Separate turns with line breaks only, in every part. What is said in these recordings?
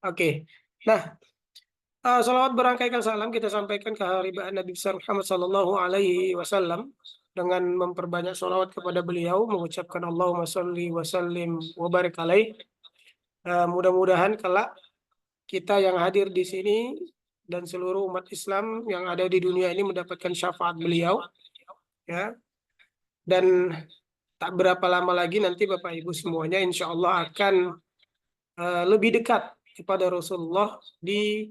Oke. Nah, salawat berangkaikan salam kita sampaikan ke haribaan Nabi besar Muhammad Sallallahu Alaihi Wasallam dengan memperbanyak salawat kepada beliau, mengucapkan Allahumma sholli wa sallim wa barik alaih. Mudah-mudahan kelak kita yang hadir di sini dan seluruh umat Islam yang ada di dunia ini mendapatkan syafaat beliau, ya. Dan tak berapa lama lagi nanti Bapak Ibu semuanya insya Allah akan lebih dekat kepada Rasulullah di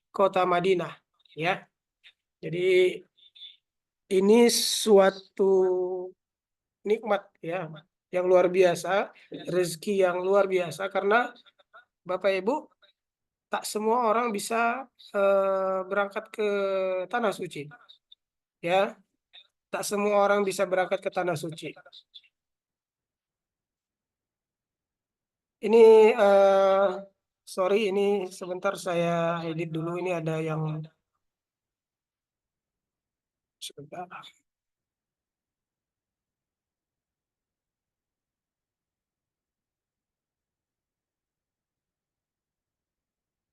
kota Madinah, ya. Jadi ini suatu nikmat, ya, yang luar biasa, rezeki yang luar biasa karena Bapak Ibu tak semua orang bisa berangkat ke tanah suci, ya. Tak semua orang bisa berangkat ke tanah suci. Ini sorry, ini sebentar saya edit dulu. Ini ada yang sebentar.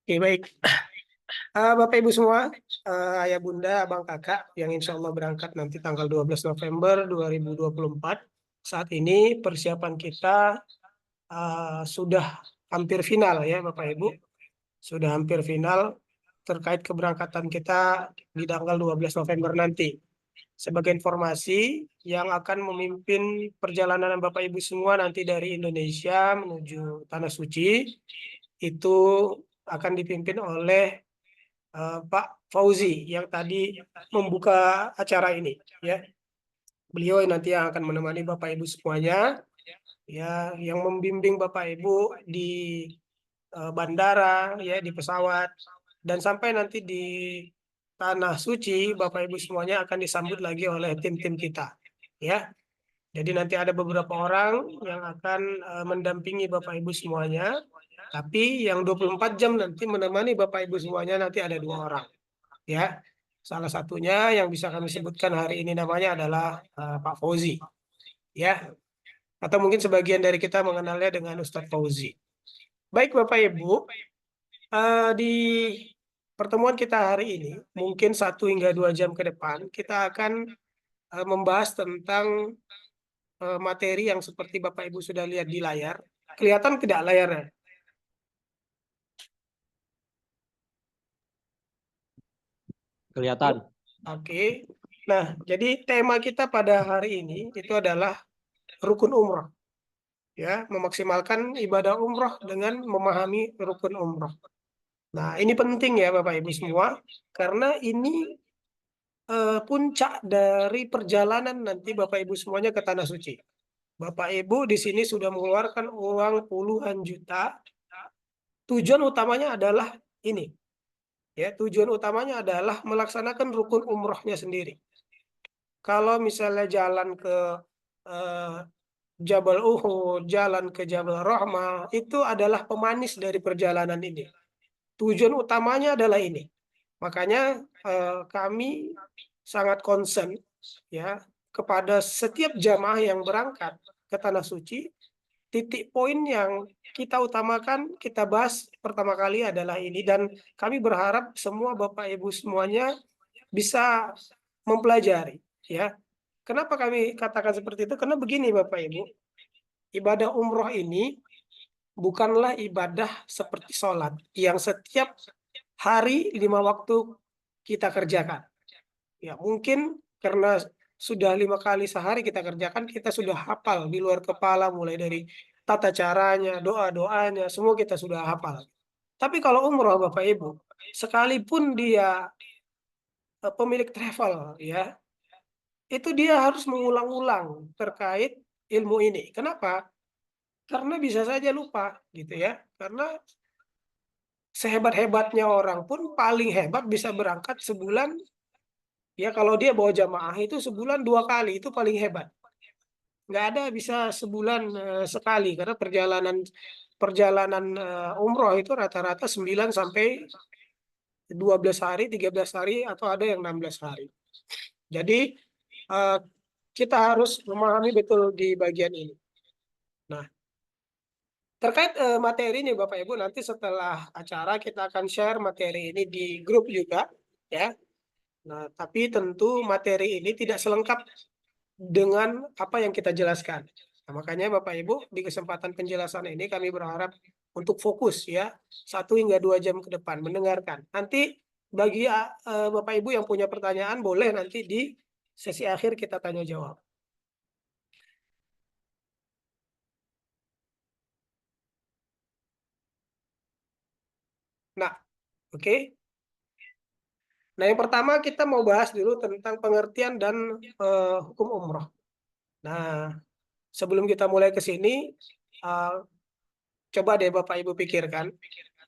Oke, baik. Bapak Ibu semua, ayah bunda, abang kakak yang insya Allah berangkat nanti tanggal 12 November 2024. Saat ini persiapan kita sudah hampir final, ya Bapak Ibu. Sudah hampir final terkait keberangkatan kita di tanggal 12 November nanti. Sebagai informasi, yang akan memimpin perjalanan Bapak Ibu semua nanti dari Indonesia menuju Tanah Suci itu akan dipimpin oleh Pak Fauzi yang tadi membuka acara ini, ya. Beliau nanti yang akan menemani Bapak Ibu semuanya, ya, yang membimbing Bapak Ibu di bandara, ya, di pesawat, dan sampai nanti di Tanah Suci, Bapak Ibu semuanya akan disambut lagi oleh tim-tim kita, ya. Jadi nanti ada beberapa orang yang akan mendampingi Bapak Ibu semuanya, tapi yang 24 jam nanti menemani Bapak Ibu semuanya nanti ada 2 orang, ya. Salah satunya yang bisa kami sebutkan hari ini namanya adalah Pak Fauzi, ya. Atau mungkin sebagian dari kita mengenalnya dengan Ustadz Fauzi. Baik Bapak Ibu, di pertemuan kita hari ini, mungkin 1 hingga 2 jam ke depan, kita akan membahas tentang materi yang seperti Bapak Ibu sudah lihat di layar. Kelihatan tidak layarnya?
Kelihatan.
Oke. Nah, jadi tema kita pada hari ini itu adalah rukun umroh. Ya, memaksimalkan ibadah umroh dengan memahami rukun umroh. Nah, ini penting ya Bapak Ibu semua, karena ini puncak dari perjalanan nanti Bapak Ibu semuanya ke Tanah Suci. Bapak Ibu di sini sudah mengeluarkan uang puluhan juta. Tujuan utamanya adalah ini. Ya, tujuan utamanya adalah melaksanakan rukun umrohnya sendiri. Kalau misalnya jalan ke eh, Jabal Uhud, jalan ke Jabal Rahmah, itu adalah pemanis dari perjalanan ini. Tujuan utamanya adalah ini. Makanya kami sangat concern, ya, kepada setiap jamaah yang berangkat ke Tanah Suci. Titik poin yang kita utamakan, kita bahas pertama kali adalah ini, dan kami berharap semua Bapak Ibu semuanya bisa mempelajari, ya. Kenapa kami katakan seperti itu? Karena begini Bapak Ibu, ibadah umroh ini bukanlah ibadah seperti sholat yang setiap hari 5 waktu kita kerjakan. Ya, mungkin karena sudah 5 kali sehari kita kerjakan, kita sudah hafal di luar kepala, mulai dari tata caranya, doa-doanya, semua kita sudah hafal. Tapi kalau umroh Bapak Ibu, sekalipun dia pemilik travel, ya, itu dia harus mengulang-ulang terkait ilmu ini. Kenapa? Karena bisa saja lupa, gitu ya. Karena sehebat-hebatnya orang pun paling hebat bisa berangkat sebulan, ya, kalau dia bawa jamaah itu sebulan 2 kali, itu paling hebat. Nggak ada bisa sebulan sekali, karena perjalanan perjalanan umroh itu rata-rata 9 sampai 12 hari, 13 hari, atau ada yang 16 hari. Jadi eh, kita harus memahami betul di bagian ini. Nah, Terkait materi ini Bapak Ibu, nanti setelah acara kita akan share materi ini di grup juga, ya. Nah, tapi tentu materi ini tidak selengkap dengan apa yang kita jelaskan. Nah, makanya Bapak Ibu di kesempatan penjelasan ini kami berharap untuk fokus ya 1 hingga 2 jam ke depan mendengarkan. Nanti bagi Bapak Ibu yang punya pertanyaan boleh nanti di sesi akhir kita tanya jawab. Nah, oke. Nah, yang pertama kita mau bahas dulu tentang pengertian dan hukum umroh. Nah, sebelum kita mulai ke sini, eh, coba deh Bapak Ibu pikirkan,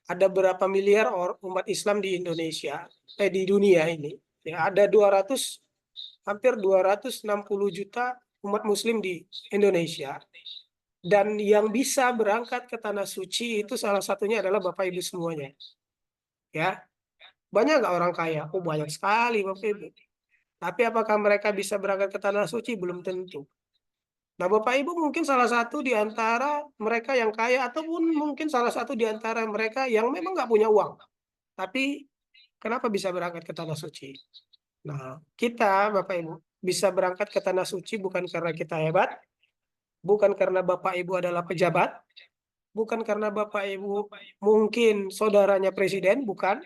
ada berapa miliar umat Islam di Indonesia, di dunia ini. Ya, ada hampir 260 juta umat Muslim di Indonesia. Dan yang bisa berangkat ke Tanah Suci itu salah satunya adalah Bapak Ibu semuanya. Ya, banyak nggak orang kaya? Oh, banyak sekali Bapak Ibu. Tapi apakah mereka bisa berangkat ke Tanah Suci? Belum tentu. Nah, Bapak Ibu mungkin salah satu di antara mereka yang kaya ataupun mungkin salah satu di antara mereka yang memang nggak punya uang. Tapi kenapa bisa berangkat ke Tanah Suci? Nah, kita Bapak Ibu bisa berangkat ke Tanah Suci bukan karena kita hebat, bukan karena Bapak Ibu adalah pejabat, bukan karena Bapak Ibu mungkin saudaranya presiden, bukan.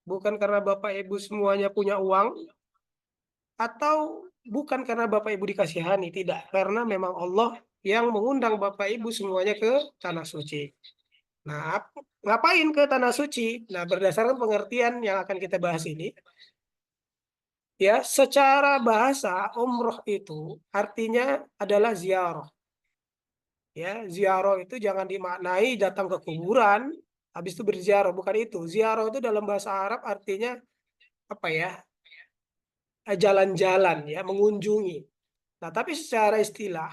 Bukan karena Bapak Ibu semuanya punya uang, atau bukan karena Bapak Ibu dikasihani, tidak. Karena memang Allah yang mengundang Bapak Ibu semuanya ke Tanah Suci. Nah, ngapain ke Tanah Suci? Nah, berdasarkan pengertian yang akan kita bahas ini, ya, secara bahasa umroh itu artinya adalah ziarah. Ya, ziarah itu jangan dimaknai datang ke kuburan, habis itu berziarah, bukan itu. Ziarah itu dalam bahasa Arab artinya apa ya? Jalan-jalan ya, mengunjungi. Nah, tapi secara istilah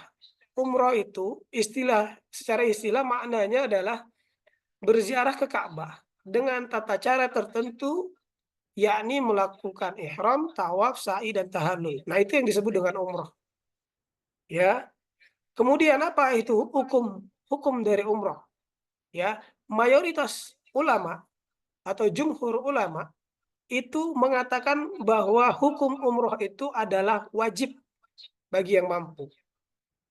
umroh itu secara istilah maknanya adalah berziarah ke Ka'bah dengan tata cara tertentu, yakni melakukan ihram, tawaf, sa'i dan tahallul. Nah, itu yang disebut dengan umroh. Ya. Kemudian apa itu hukum hukum dari umroh? Ya, mayoritas ulama atau jumhur ulama itu mengatakan bahwa hukum umroh itu adalah wajib bagi yang mampu.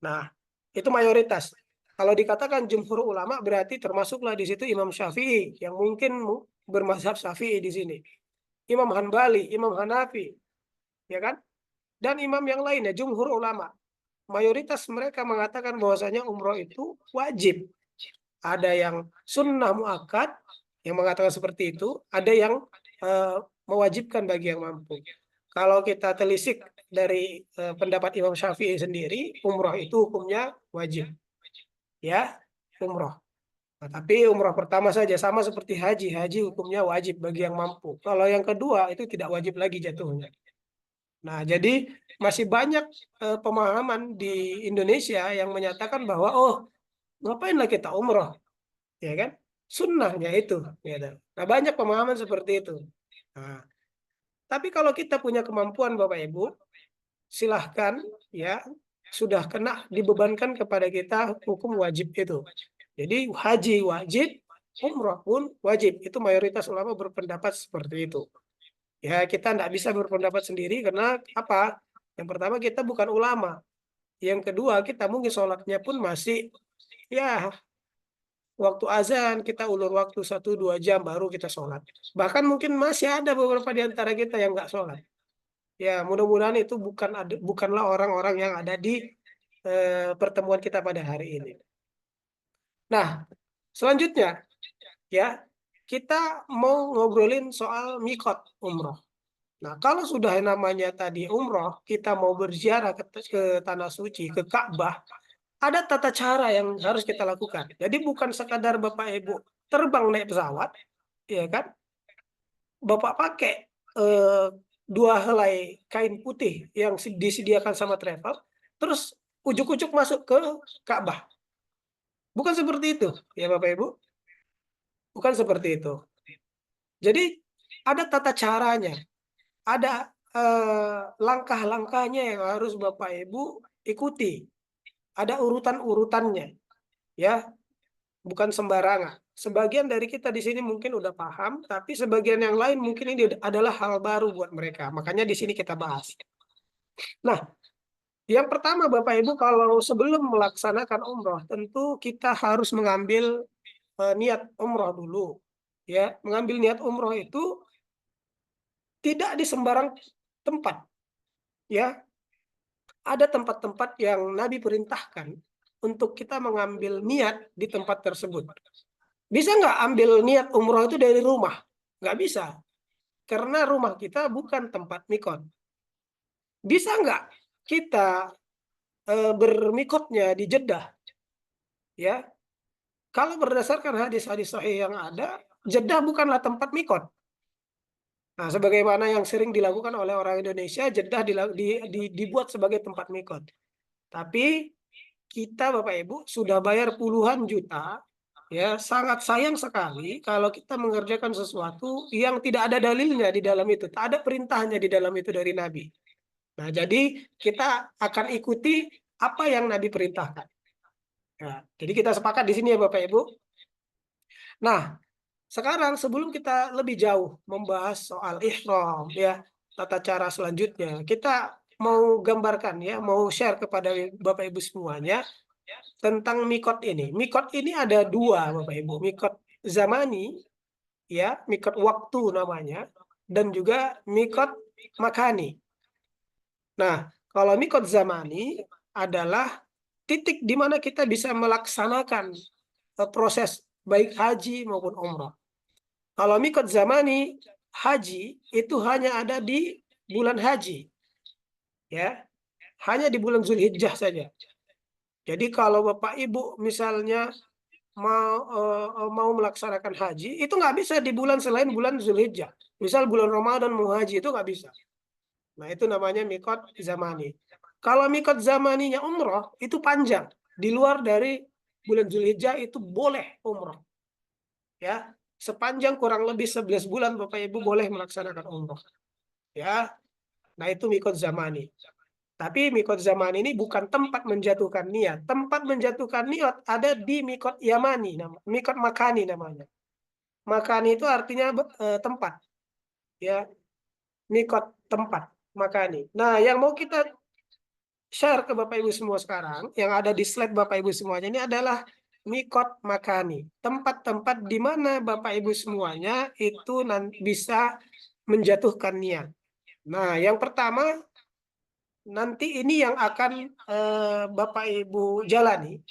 Nah, itu mayoritas. Kalau dikatakan jumhur ulama berarti termasuklah di situ Imam Syafi'i yang mungkin bermazhab Syafi'i di sini. Imam Hanbali, Imam Hanafi, ya kan? Dan imam yang lainnya jumhur ulama. Mayoritas mereka mengatakan bahwasanya umroh itu wajib. Ada yang sunnah muakkad yang mengatakan seperti itu, ada yang eh, mewajibkan bagi yang mampu. Kalau kita telisik dari pendapat Imam Syafi'i sendiri, umroh itu hukumnya wajib. Ya, umroh. Nah, tapi umroh pertama saja sama seperti haji. Haji hukumnya wajib bagi yang mampu. Kalau yang kedua itu tidak wajib lagi jatuhnya. Nah, jadi masih banyak pemahaman di Indonesia yang menyatakan bahwa oh, ngapainlah kita umroh, ya kan? Sunnahnya itu, gitu. Nah, banyak pemahaman seperti itu. Nah, tapi kalau kita punya kemampuan Bapak Ibu, silahkan ya sudah kena dibebankan kepada kita hukum wajib itu. Jadi haji wajib, umroh pun wajib. Itu mayoritas ulama berpendapat seperti itu. Ya kita tidak bisa berpendapat sendiri karena apa? Yang pertama kita bukan ulama. Yang kedua kita mungkin sholatnya pun masih ya waktu azan kita ulur waktu 1-2 jam baru kita sholat. Bahkan mungkin masih ada beberapa di antara kita yang nggak sholat. Ya mudah-mudahan itu bukanlah orang-orang yang ada di pertemuan kita pada hari ini. Nah, selanjutnya ya kita mau ngobrolin soal mikot umroh. Nah, kalau sudah namanya tadi umroh, kita mau berziarah ke Tanah Suci, ke Ka'bah, ada tata cara yang harus kita lakukan. Jadi bukan sekadar Bapak Ibu terbang naik pesawat, ya kan? Bapak pakai eh, 2 helai kain putih yang disediakan sama travel, terus ujuk-ujuk masuk ke Ka'bah. Bukan seperti itu, ya Bapak Ibu. Bukan seperti itu. Jadi ada tata caranya, ada langkah-langkahnya yang harus Bapak Ibu ikuti. Ada urutan-urutannya, ya. bukan sembarangan. Sebagian dari kita di sini mungkin udah paham, tapi sebagian yang lain mungkin ini adalah hal baru buat mereka. Makanya di sini kita bahas. Nah, yang pertama Bapak Ibu, kalau sebelum melaksanakan umroh, tentu kita harus mengambil niat umroh dulu. Ya, mengambil niat umroh itu tidak di sembarang tempat. Ya, ada tempat-tempat yang Nabi perintahkan untuk kita mengambil niat di tempat tersebut. Bisa nggak ambil niat umroh itu dari rumah? Nggak bisa, karena rumah kita bukan tempat mikot. Bisa nggak kita bermikotnya di Jeddah? Ya, kalau berdasarkan hadis-hadis sahih yang ada, Jeddah bukanlah tempat mikot. Nah, sebagaimana yang sering dilakukan oleh orang Indonesia, Jeddah dibuat sebagai tempat mikot. Tapi kita Bapak Ibu sudah bayar puluhan juta, ya sangat sayang sekali kalau kita mengerjakan sesuatu yang tidak ada dalilnya di dalam itu, tak ada perintahnya di dalam itu dari Nabi. Nah, jadi kita akan ikuti apa yang Nabi perintahkan. Ya, jadi kita sepakat di sini ya Bapak Ibu. Nah, sekarang sebelum kita lebih jauh membahas soal ihram ya, tata cara selanjutnya, kita mau gambarkan ya, mau share kepada Bapak Ibu semuanya tentang mikot ini. Mikot ini ada dua Bapak Ibu, mikot zamani ya, mikot waktu namanya, dan juga mikot makani. Nah, kalau mikot zamani adalah titik di mana kita bisa melaksanakan proses baik haji maupun umroh. Kalau mikot zamani haji itu hanya ada di bulan haji, ya, hanya di bulan Zulhijjah saja. Jadi kalau Bapak Ibu misalnya mau melaksanakan haji, itu nggak bisa di bulan selain bulan Zulhijjah. Misal bulan Ramadan mau haji itu nggak bisa. Nah itu namanya mikot zamani. Kalau mikot zamaninya umroh itu panjang, di luar dari bulan Zulhijjah itu boleh umroh. Ya, sepanjang kurang lebih 11 bulan Bapak Ibu boleh melaksanakan umroh. Ya, nah itu mikot zamani. Tapi mikot zamani ini bukan tempat menjatuhkan niat. Tempat menjatuhkan niat ada di mikot yamani, mikot makani namanya. Makani itu artinya tempat. Ya, mikot tempat makani. Nah, yang mau kita share ke Bapak Ibu semua sekarang, yang ada di slide Bapak Ibu semuanya ini adalah mikot makani. Tempat-tempat di mana Bapak Ibu semuanya itu bisa menjatuhkan niat. Nah, yang pertama nanti ini yang akan Bapak Ibu jalani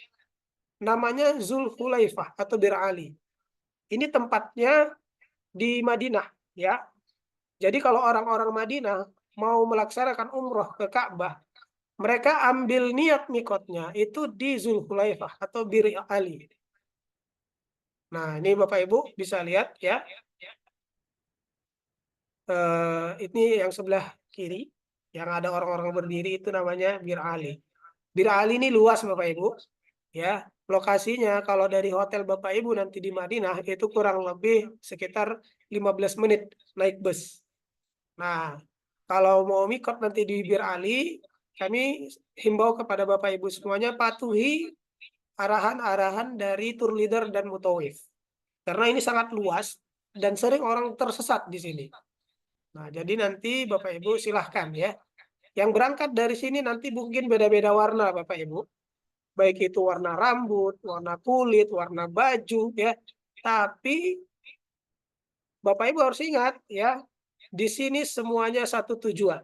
namanya Zulhulaifah atau Bir Ali. Ini tempatnya di Madinah ya. Jadi kalau orang-orang Madinah mau melaksanakan umroh ke Ka'bah, mereka ambil niat mikotnya itu di Zulhulaifah atau Bir Ali. Nah, ini Bapak Ibu bisa lihat ya. Ini yang sebelah kiri yang ada orang-orang berdiri itu namanya Bir Ali. Bir Ali ini luas Bapak Ibu. Ya, lokasinya kalau dari hotel Bapak Ibu nanti di Madinah itu kurang lebih sekitar 15 menit naik bus. Nah, kalau mau mikot nanti di Bir Ali, kami himbau kepada Bapak Ibu semuanya patuhi arahan-arahan dari tour leader dan mutawif. Karena ini sangat luas dan sering orang tersesat di sini. Nah, jadi nanti Bapak Ibu silahkan ya. Yang berangkat dari sini nanti mungkin beda-beda warna Bapak Ibu. Baik itu warna rambut, warna kulit, warna baju ya. Tapi Bapak Ibu harus ingat ya, di sini semuanya satu tujuan.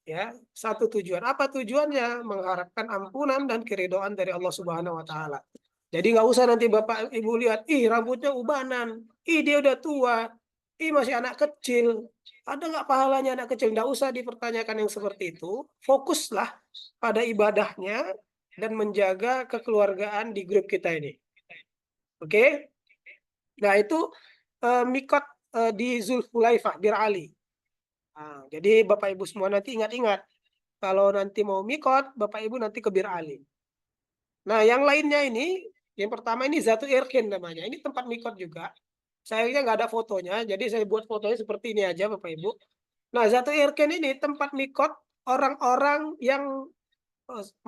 Ya, satu tujuan. Apa tujuannya? Mengharapkan ampunan dan keridhaan dari Allah Subhanahu wa taala. Jadi nggak usah nanti Bapak Ibu lihat, ih rambutnya ubanan, ih dia udah tua, ih masih anak kecil. Ada nggak pahalanya anak kecil? Nggak usah dipertanyakan yang seperti itu. Fokuslah pada ibadahnya dan menjaga kekeluargaan di grup kita ini. Oke? Nah itu mikot di Zulhulaifah, Bir Ali. Nah, jadi Bapak Ibu semua nanti ingat-ingat. Kalau nanti mau mikot, Bapak Ibu nanti ke Bir Ali. Nah, yang lainnya ini, yang pertama ini Zatu Irkin namanya. Ini tempat mikot juga. Sayangnya nggak ada fotonya, jadi saya buat fotonya seperti ini aja Bapak Ibu. Nah, Zatu Irkin ini tempat mikot orang-orang yang,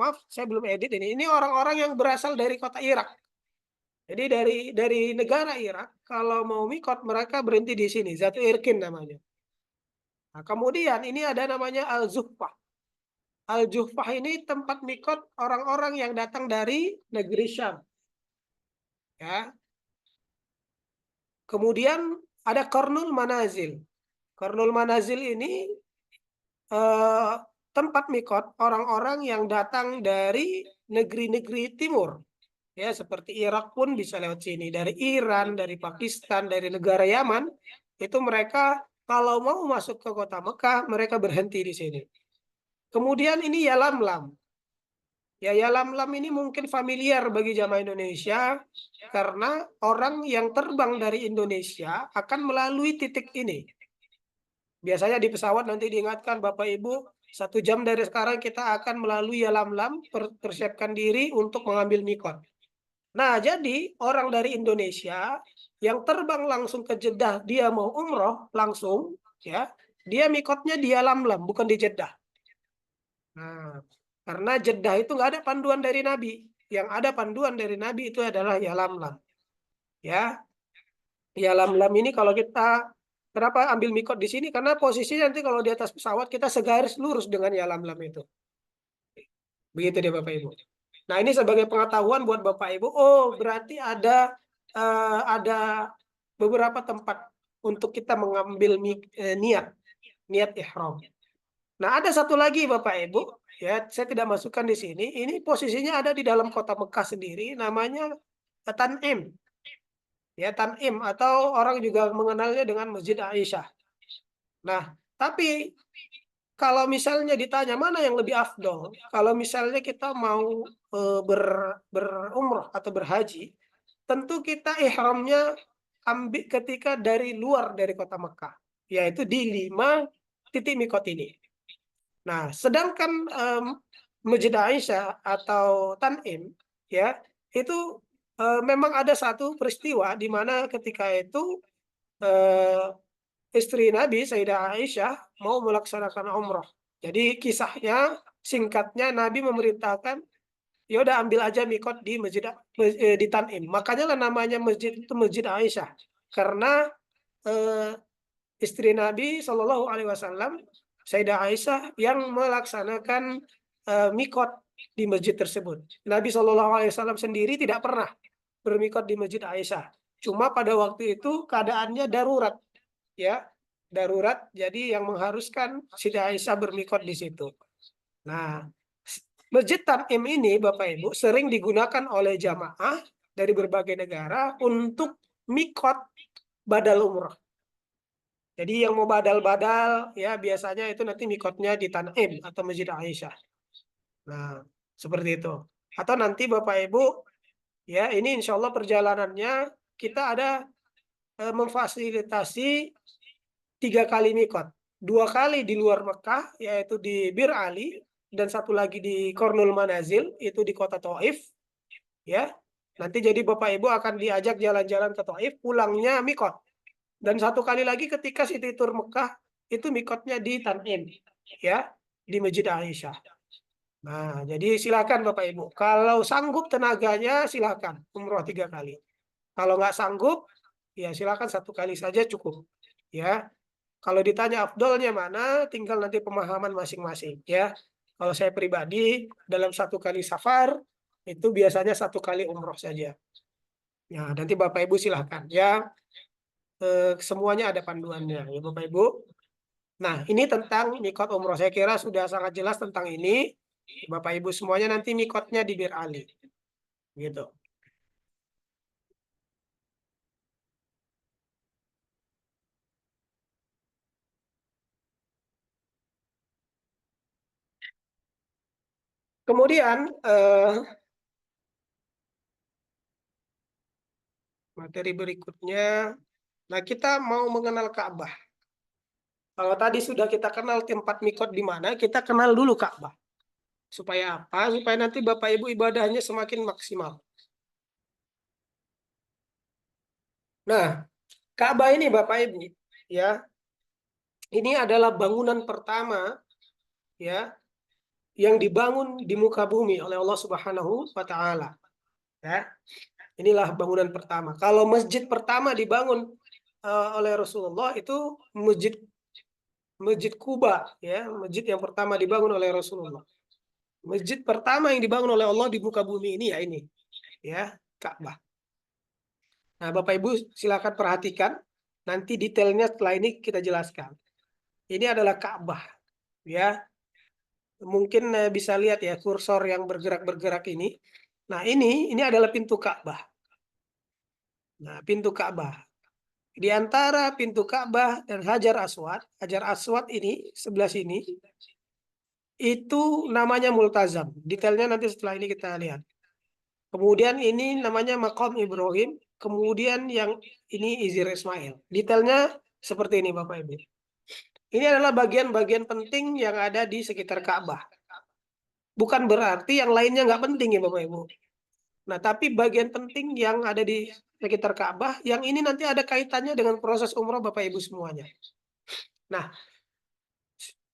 maaf saya belum edit ini. Ini orang-orang yang berasal dari kota Irak. Jadi dari negara Irak kalau mau mikot mereka berhenti di sini, Zatu Irkin namanya. Nah, kemudian ini ada namanya Al-Zuhfah. Al-Juhfah ini tempat mikot orang-orang yang datang dari negeri Syam. Ya. Kemudian ada Qarnul Manazil. Qarnul Manazil ini eh, tempat mikot orang-orang yang datang dari negeri-negeri timur. Ya, seperti Irak pun bisa lewat sini. Dari Iran, dari Pakistan, dari negara Yaman, itu mereka kalau mau masuk ke kota Mekah, mereka berhenti di sini. Kemudian ini Yalamlam. Ya, Yalamlam ini mungkin familiar bagi jamaah Indonesia karena orang yang terbang dari Indonesia akan melalui titik ini. Biasanya di pesawat nanti diingatkan Bapak Ibu, 1 jam dari sekarang kita akan melalui Yalamlam, persiapkan diri untuk mengambil mikot. Nah, jadi orang dari Indonesia yang terbang langsung ke Jeddah, dia mau umroh langsung, ya, dia mikotnya di Yalamlam, bukan di Jeddah. Nah, karena Jeddah itu nggak ada panduan dari Nabi. Yang ada panduan dari Nabi itu adalah Yalamlam. Ya, Yalamlam ini kalau kita kenapa ambil mikot di sini? Karena posisinya nanti kalau di atas pesawat kita segaris lurus dengan Yalamlam itu. Begitu deh Bapak Ibu. Nah, ini sebagai pengetahuan buat Bapak Ibu. Oh, berarti ada beberapa tempat untuk kita mengambil niat ihram. Nah, ada satu lagi Bapak Ibu, ya, saya tidak masukkan di sini. Ini posisinya ada di dalam kota Mekah sendiri, namanya Tan'im. Ya, Tan'im atau orang juga mengenalnya dengan Masjid Aisyah. Nah, tapi kalau misalnya ditanya mana yang lebih afdol, kalau misalnya kita mau berumrah atau berhaji, tentu kita ihramnya ambil ketika dari luar dari kota Mekah, yaitu di 5 titik mikot ini. Nah, sedangkan Masjid Aisyah atau Tan'im, ya, itu memang ada satu peristiwa di mana ketika itu eh, istri Nabi Sayyidah Aisyah mau melaksanakan umroh. Jadi kisahnya singkatnya Nabi memerintahkan, ya udah ambil aja mikot di di Tan'im. Makanya lah namanya masjid itu Masjid Aisyah karena eh, istri Nabi Shallallahu Alaihi Wasallam Sayyidah Aisyah yang melaksanakan mikot di masjid tersebut. Nabi Shallallahu Alaihi Wasallam sendiri tidak pernah bermikot di Masjid Aisyah. Cuma pada waktu itu keadaannya darurat, ya, darurat. Jadi yang mengharuskan Siti Aisyah bermikot di situ. Nah, Masjid Tan'im ini Bapak Ibu sering digunakan oleh jamaah dari berbagai negara untuk mikot badal umroh. Jadi yang mau badal-badal ya biasanya itu nanti mikotnya di Tan'im atau Masjid Aisyah. Nah, seperti itu. Atau nanti Bapak Ibu ya ini insya Allah perjalanannya kita ada memfasilitasi 3 kali mikot. 2 kali di luar Mekah yaitu di Bir Ali dan satu lagi di Kornul Manazil itu di kota Taif. Ya, nanti jadi Bapak Ibu akan diajak jalan-jalan ke Taif, pulangnya mikot. Dan 1 kali lagi ketika Siti Tur Mekah itu mikotnya di Tan'im, ya, di Masjid Aisyah. Nah, jadi silakan Bapak Ibu. Kalau sanggup tenaganya silakan umroh 3 kali. Kalau nggak sanggup, ya silakan 1 kali saja cukup. Ya, kalau ditanya afdolnya mana, tinggal nanti pemahaman masing-masing. Ya, kalau saya pribadi dalam 1 kali safar itu biasanya 1 kali umroh saja. Ya, nanti Bapak Ibu silahkan. Ya, semuanya ada panduannya, ya Bapak Ibu. Nah, ini tentang mikot umroh. Saya kira sudah sangat jelas tentang ini. Bapak Ibu semuanya nanti mikotnya di Bir Ali. Gitu. Kemudian materi berikutnya, nah kita mau mengenal Ka'bah. Kalau tadi sudah kita kenal tempat mikot di mana, kita kenal dulu Ka'bah. Supaya apa? Supaya nanti Bapak Ibu ibadahnya semakin maksimal. Nah, Ka'bah ini Bapak Ibu, ya, ini adalah bangunan pertama, ya, yang dibangun di muka bumi oleh Allah Subhanahu wa taala, ya. Inilah bangunan pertama. Kalau masjid pertama dibangun oleh Rasulullah itu masjid Kuba, ya, masjid yang pertama dibangun oleh Rasulullah. Masjid pertama yang dibangun oleh Allah di muka bumi ini ya ini, ya, Ka'bah. Nah, Bapak Ibu silakan perhatikan. Nanti detailnya setelah ini kita jelaskan. Ini adalah Ka'bah, ya. Mungkin bisa lihat ya kursor yang bergerak-bergerak ini. Nah, ini adalah pintu Ka'bah. Nah, pintu Ka'bah. Di antara pintu Ka'bah dan Hajar Aswad ini sebelah sini itu namanya Multazam. Detailnya nanti setelah ini kita lihat. Kemudian ini namanya Maqam Ibrahim. Kemudian yang ini Izir Ismail. Detailnya seperti ini Bapak Ibu. Ini adalah bagian-bagian penting yang ada di sekitar Ka'bah. Bukan berarti yang lainnya nggak penting ya Bapak Ibu. Nah, tapi bagian penting yang ada di sekitar Ka'bah, yang ini nanti ada kaitannya dengan proses umrah Bapak Ibu semuanya. Nah,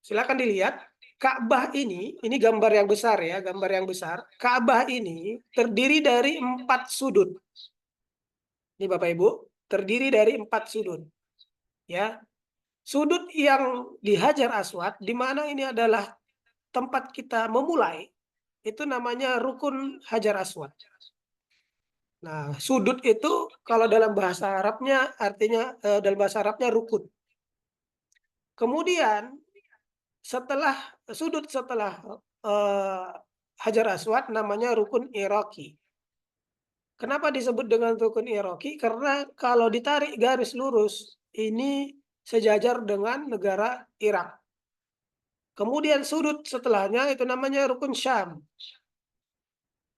silakan dilihat. Ka'bah ini gambar yang besar ya, gambar yang besar. Ka'bah ini terdiri dari 4 sudut. Ini Bapak Ibu, terdiri dari 4 sudut. Ya, sudut yang di Hajar Aswad, di mana ini adalah tempat kita memulai, itu namanya Rukun Hajar Aswad. Nah, sudut itu kalau dalam bahasa Arabnya artinya dalam bahasa Arabnya rukun. Kemudian setelah Hajar Aswad namanya Rukun Iraqi. Kenapa disebut dengan Rukun Iraqi? Karena kalau ditarik garis lurus ini sejajar dengan negara Irak. Kemudian sudut setelahnya itu namanya Rukun Syam.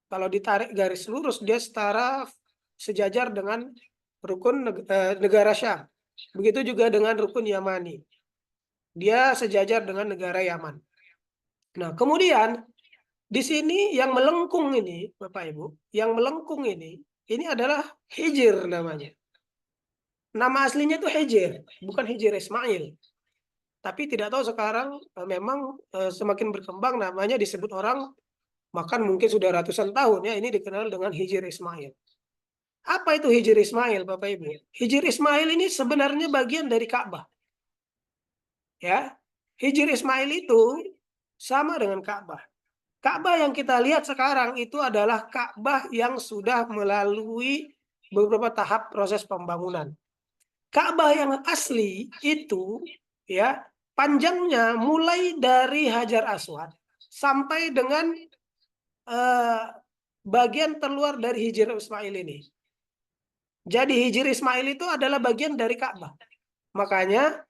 Kalau ditarik garis lurus dia setara sejajar dengan rukun negara Syam. Begitu juga dengan rukun Yamani. Dia sejajar dengan negara Yaman. Nah, kemudian di sini yang melengkung ini, Bapak Ibu, yang melengkung ini adalah Hijr namanya. Nama aslinya itu Hijr, bukan Hijr Ismail. Tapi tidak tahu sekarang memang semakin berkembang namanya disebut orang, bahkan mungkin sudah ratusan tahun ya, ini dikenal dengan Hijr Ismail. Apa itu Hijr Ismail, Bapak Ibu? Hijr Ismail ini sebenarnya bagian dari Ka'bah. Ya, Hijr Ismail itu sama dengan Ka'bah. Ka'bah yang kita lihat sekarang itu adalah Ka'bah yang sudah melalui beberapa tahap proses pembangunan. Ka'bah yang asli itu ya panjangnya mulai dari Hajar Aswad sampai dengan bagian terluar dari Hijr Ismail ini. Jadi Hijr Ismail itu adalah bagian dari Ka'bah. Makanya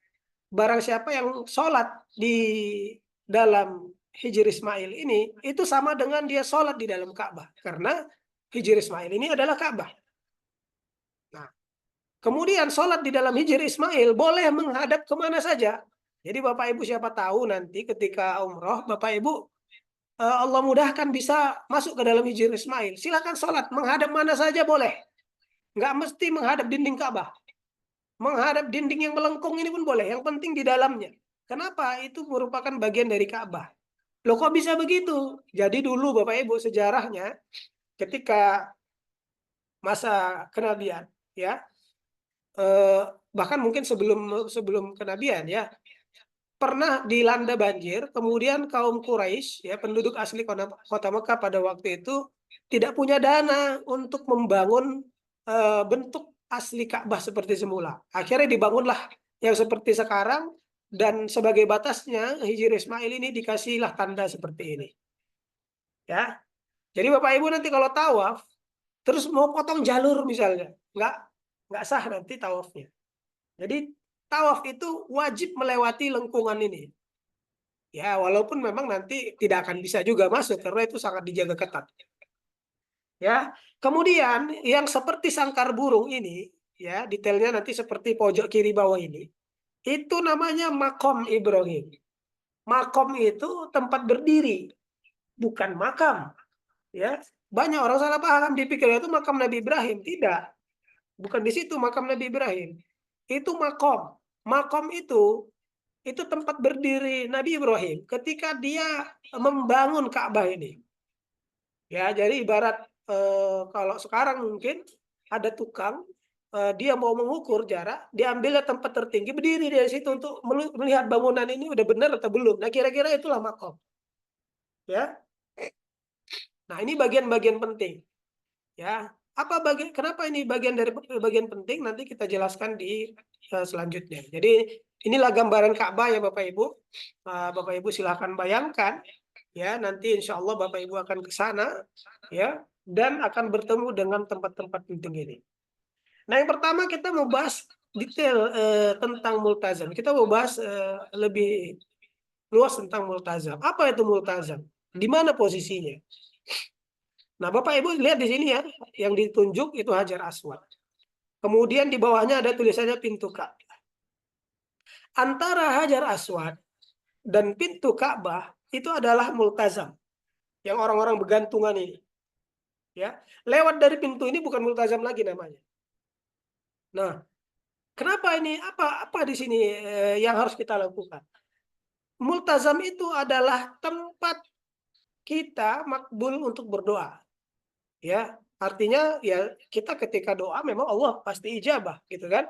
barang siapa yang sholat di dalam Hijr Ismail ini, itu sama dengan dia sholat di dalam Ka'bah. Karena Hijr Ismail ini adalah Ka'bah. Nah, kemudian sholat di dalam Hijr Ismail boleh menghadap kemana saja. Jadi Bapak Ibu siapa tahu nanti ketika umroh, Bapak Ibu Allah mudahkan bisa masuk ke dalam Hijr Ismail. Silakan sholat, menghadap mana saja boleh. Nggak mesti menghadap dinding Ka'bah. Menghadap dinding yang melengkung ini pun boleh. Yang penting di dalamnya. Kenapa? Itu merupakan bagian dari Ka'bah. Loh kok bisa begitu? Jadi dulu Bapak Ibu sejarahnya ketika masa kenabian ya bahkan mungkin sebelum kenabian ya pernah dilanda banjir, kemudian kaum Quraisy ya penduduk asli kota Mekah pada waktu itu tidak punya dana untuk membangun bentuk asli Ka'bah seperti semula. Akhirnya dibangunlah yang seperti sekarang dan sebagai batasnya Hijr Ismail ini dikasihlah tanda seperti ini. Ya. Jadi Bapak Ibu nanti kalau tawaf terus mau potong jalur misalnya, nggak sah nanti tawafnya. Jadi tawaf itu wajib melewati lengkungan ini. Ya, walaupun memang nanti tidak akan bisa juga masuk karena itu sangat dijaga ketat. Ya. Kemudian yang seperti sangkar burung ini, ya, detailnya nanti seperti pojok kiri bawah ini. Itu namanya Maqam Ibrahim. Maqam itu tempat berdiri, bukan makam. Ya, banyak orang salah paham dipikir itu makam Nabi Ibrahim. Tidak, bukan di situ makam Nabi Ibrahim. Itu makom. Makom itu tempat berdiri Nabi Ibrahim ketika dia membangun Ka'bah ini. Ya, jadi ibarat kalau sekarang mungkin ada tukang, dia mau mengukur jarak, diambilnya tempat tertinggi, berdiri dari situ untuk melihat bangunan ini udah benar atau belum. Nah, kira-kira itulah makom, ya. Nah, ini bagian-bagian penting, ya. Kenapa ini bagian penting? Nanti kita jelaskan di selanjutnya. Jadi inilah gambaran Ka'bah ya Bapak Ibu. Bapak Ibu silahkan bayangkan, ya. Nanti insya Allah Bapak Ibu akan ke sana, ya, dan akan bertemu dengan tempat-tempat penting ini. Nah, yang pertama kita mau bahas detail tentang multazam. Kita mau bahas lebih luas tentang multazam. Apa itu multazam? Di mana posisinya? Nah, Bapak Ibu lihat di sini ya, yang ditunjuk itu Hajar Aswad. Kemudian di bawahnya ada tulisannya pintu Ka'bah. Antara Hajar Aswad dan pintu Ka'bah itu adalah multazam, yang orang-orang bergantungan ini. Ya, lewat dari pintu ini bukan multazam lagi namanya. Nah, kenapa ini? Apa di sini yang harus kita lakukan? Multazam itu adalah tempat kita makbul untuk berdoa. Ya, artinya ya kita ketika doa memang Allah pasti ijabah, gitu kan?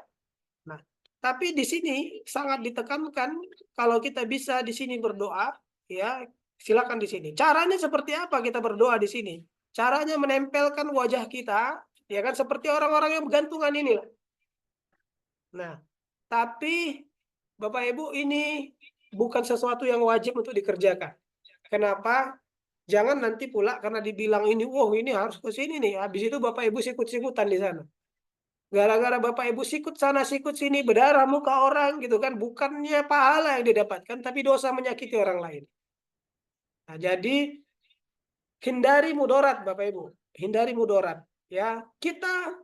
Nah, tapi di sini sangat ditekankan kalau kita bisa di sini berdoa, ya silakan di sini. Caranya seperti apa kita berdoa di sini? Caranya menempelkan wajah kita, ya kan, seperti orang-orang yang bergantungan inilah. Nah, tapi Bapak Ibu ini bukan sesuatu yang wajib untuk dikerjakan. Kenapa? Jangan nanti pula karena dibilang ini, wow ini harus ke sini nih. Habis itu Bapak Ibu sikut-sikutan di sana. Gara-gara Bapak Ibu sikut sana sikut sini berdarah muka orang gitu kan. Bukannya pahala yang didapatkan, tapi dosa menyakiti orang lain. Nah, jadi hindari mudarat Bapak Ibu. Hindari mudarat. Ya, kita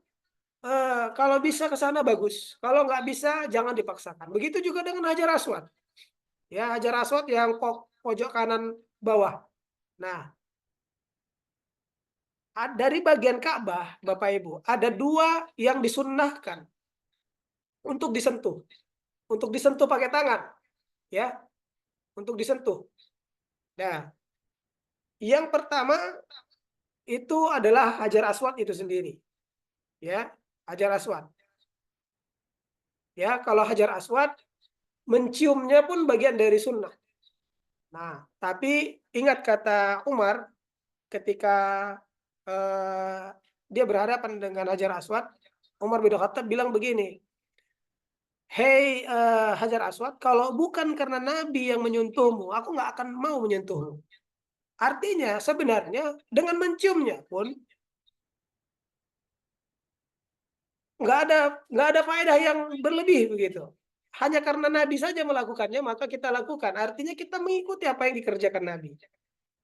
kalau bisa ke sana bagus. Kalau nggak bisa jangan dipaksakan. Begitu juga dengan Hajar Aswad. Ya, Hajar Aswad yang pojok kanan bawah. Nah, dari bagian Ka'bah, Bapak Ibu, ada dua yang disunnahkan untuk disentuh pakai tangan, ya, untuk disentuh. Nah, yang pertama itu adalah Hajar Aswad itu sendiri, ya, Hajar Aswad. Ya, kalau Hajar Aswad menciumnya pun bagian dari sunnah. Nah, tapi ingat kata Umar ketika dia berhadapan dengan Hajar Aswad, Umar bin Khattab bilang begini, hei Hajar Aswad, kalau bukan karena Nabi yang menyentuhmu, aku nggak akan mau menyentuhmu. Artinya sebenarnya dengan menciumnya pun nggak ada faedah yang berlebih begitu. Hanya karena Nabi saja melakukannya, maka kita lakukan. Artinya kita mengikuti apa yang dikerjakan Nabi.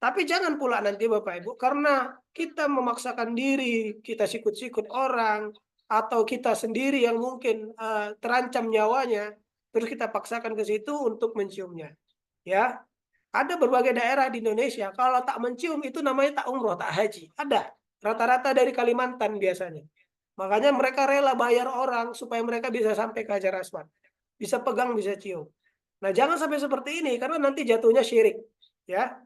Tapi jangan pula nanti Bapak Ibu, karena kita memaksakan diri, kita sikut-sikut orang, atau kita sendiri yang mungkin terancam nyawanya, terus kita paksakan ke situ untuk menciumnya. Ya, ada berbagai daerah di Indonesia, kalau tak mencium itu namanya tak umroh, tak haji. Ada, rata-rata dari Kalimantan biasanya. Makanya mereka rela bayar orang supaya mereka bisa sampai ke Hajar Aswad. Bisa pegang, bisa cium. Nah, jangan sampai seperti ini, karena nanti jatuhnya syirik. Ya,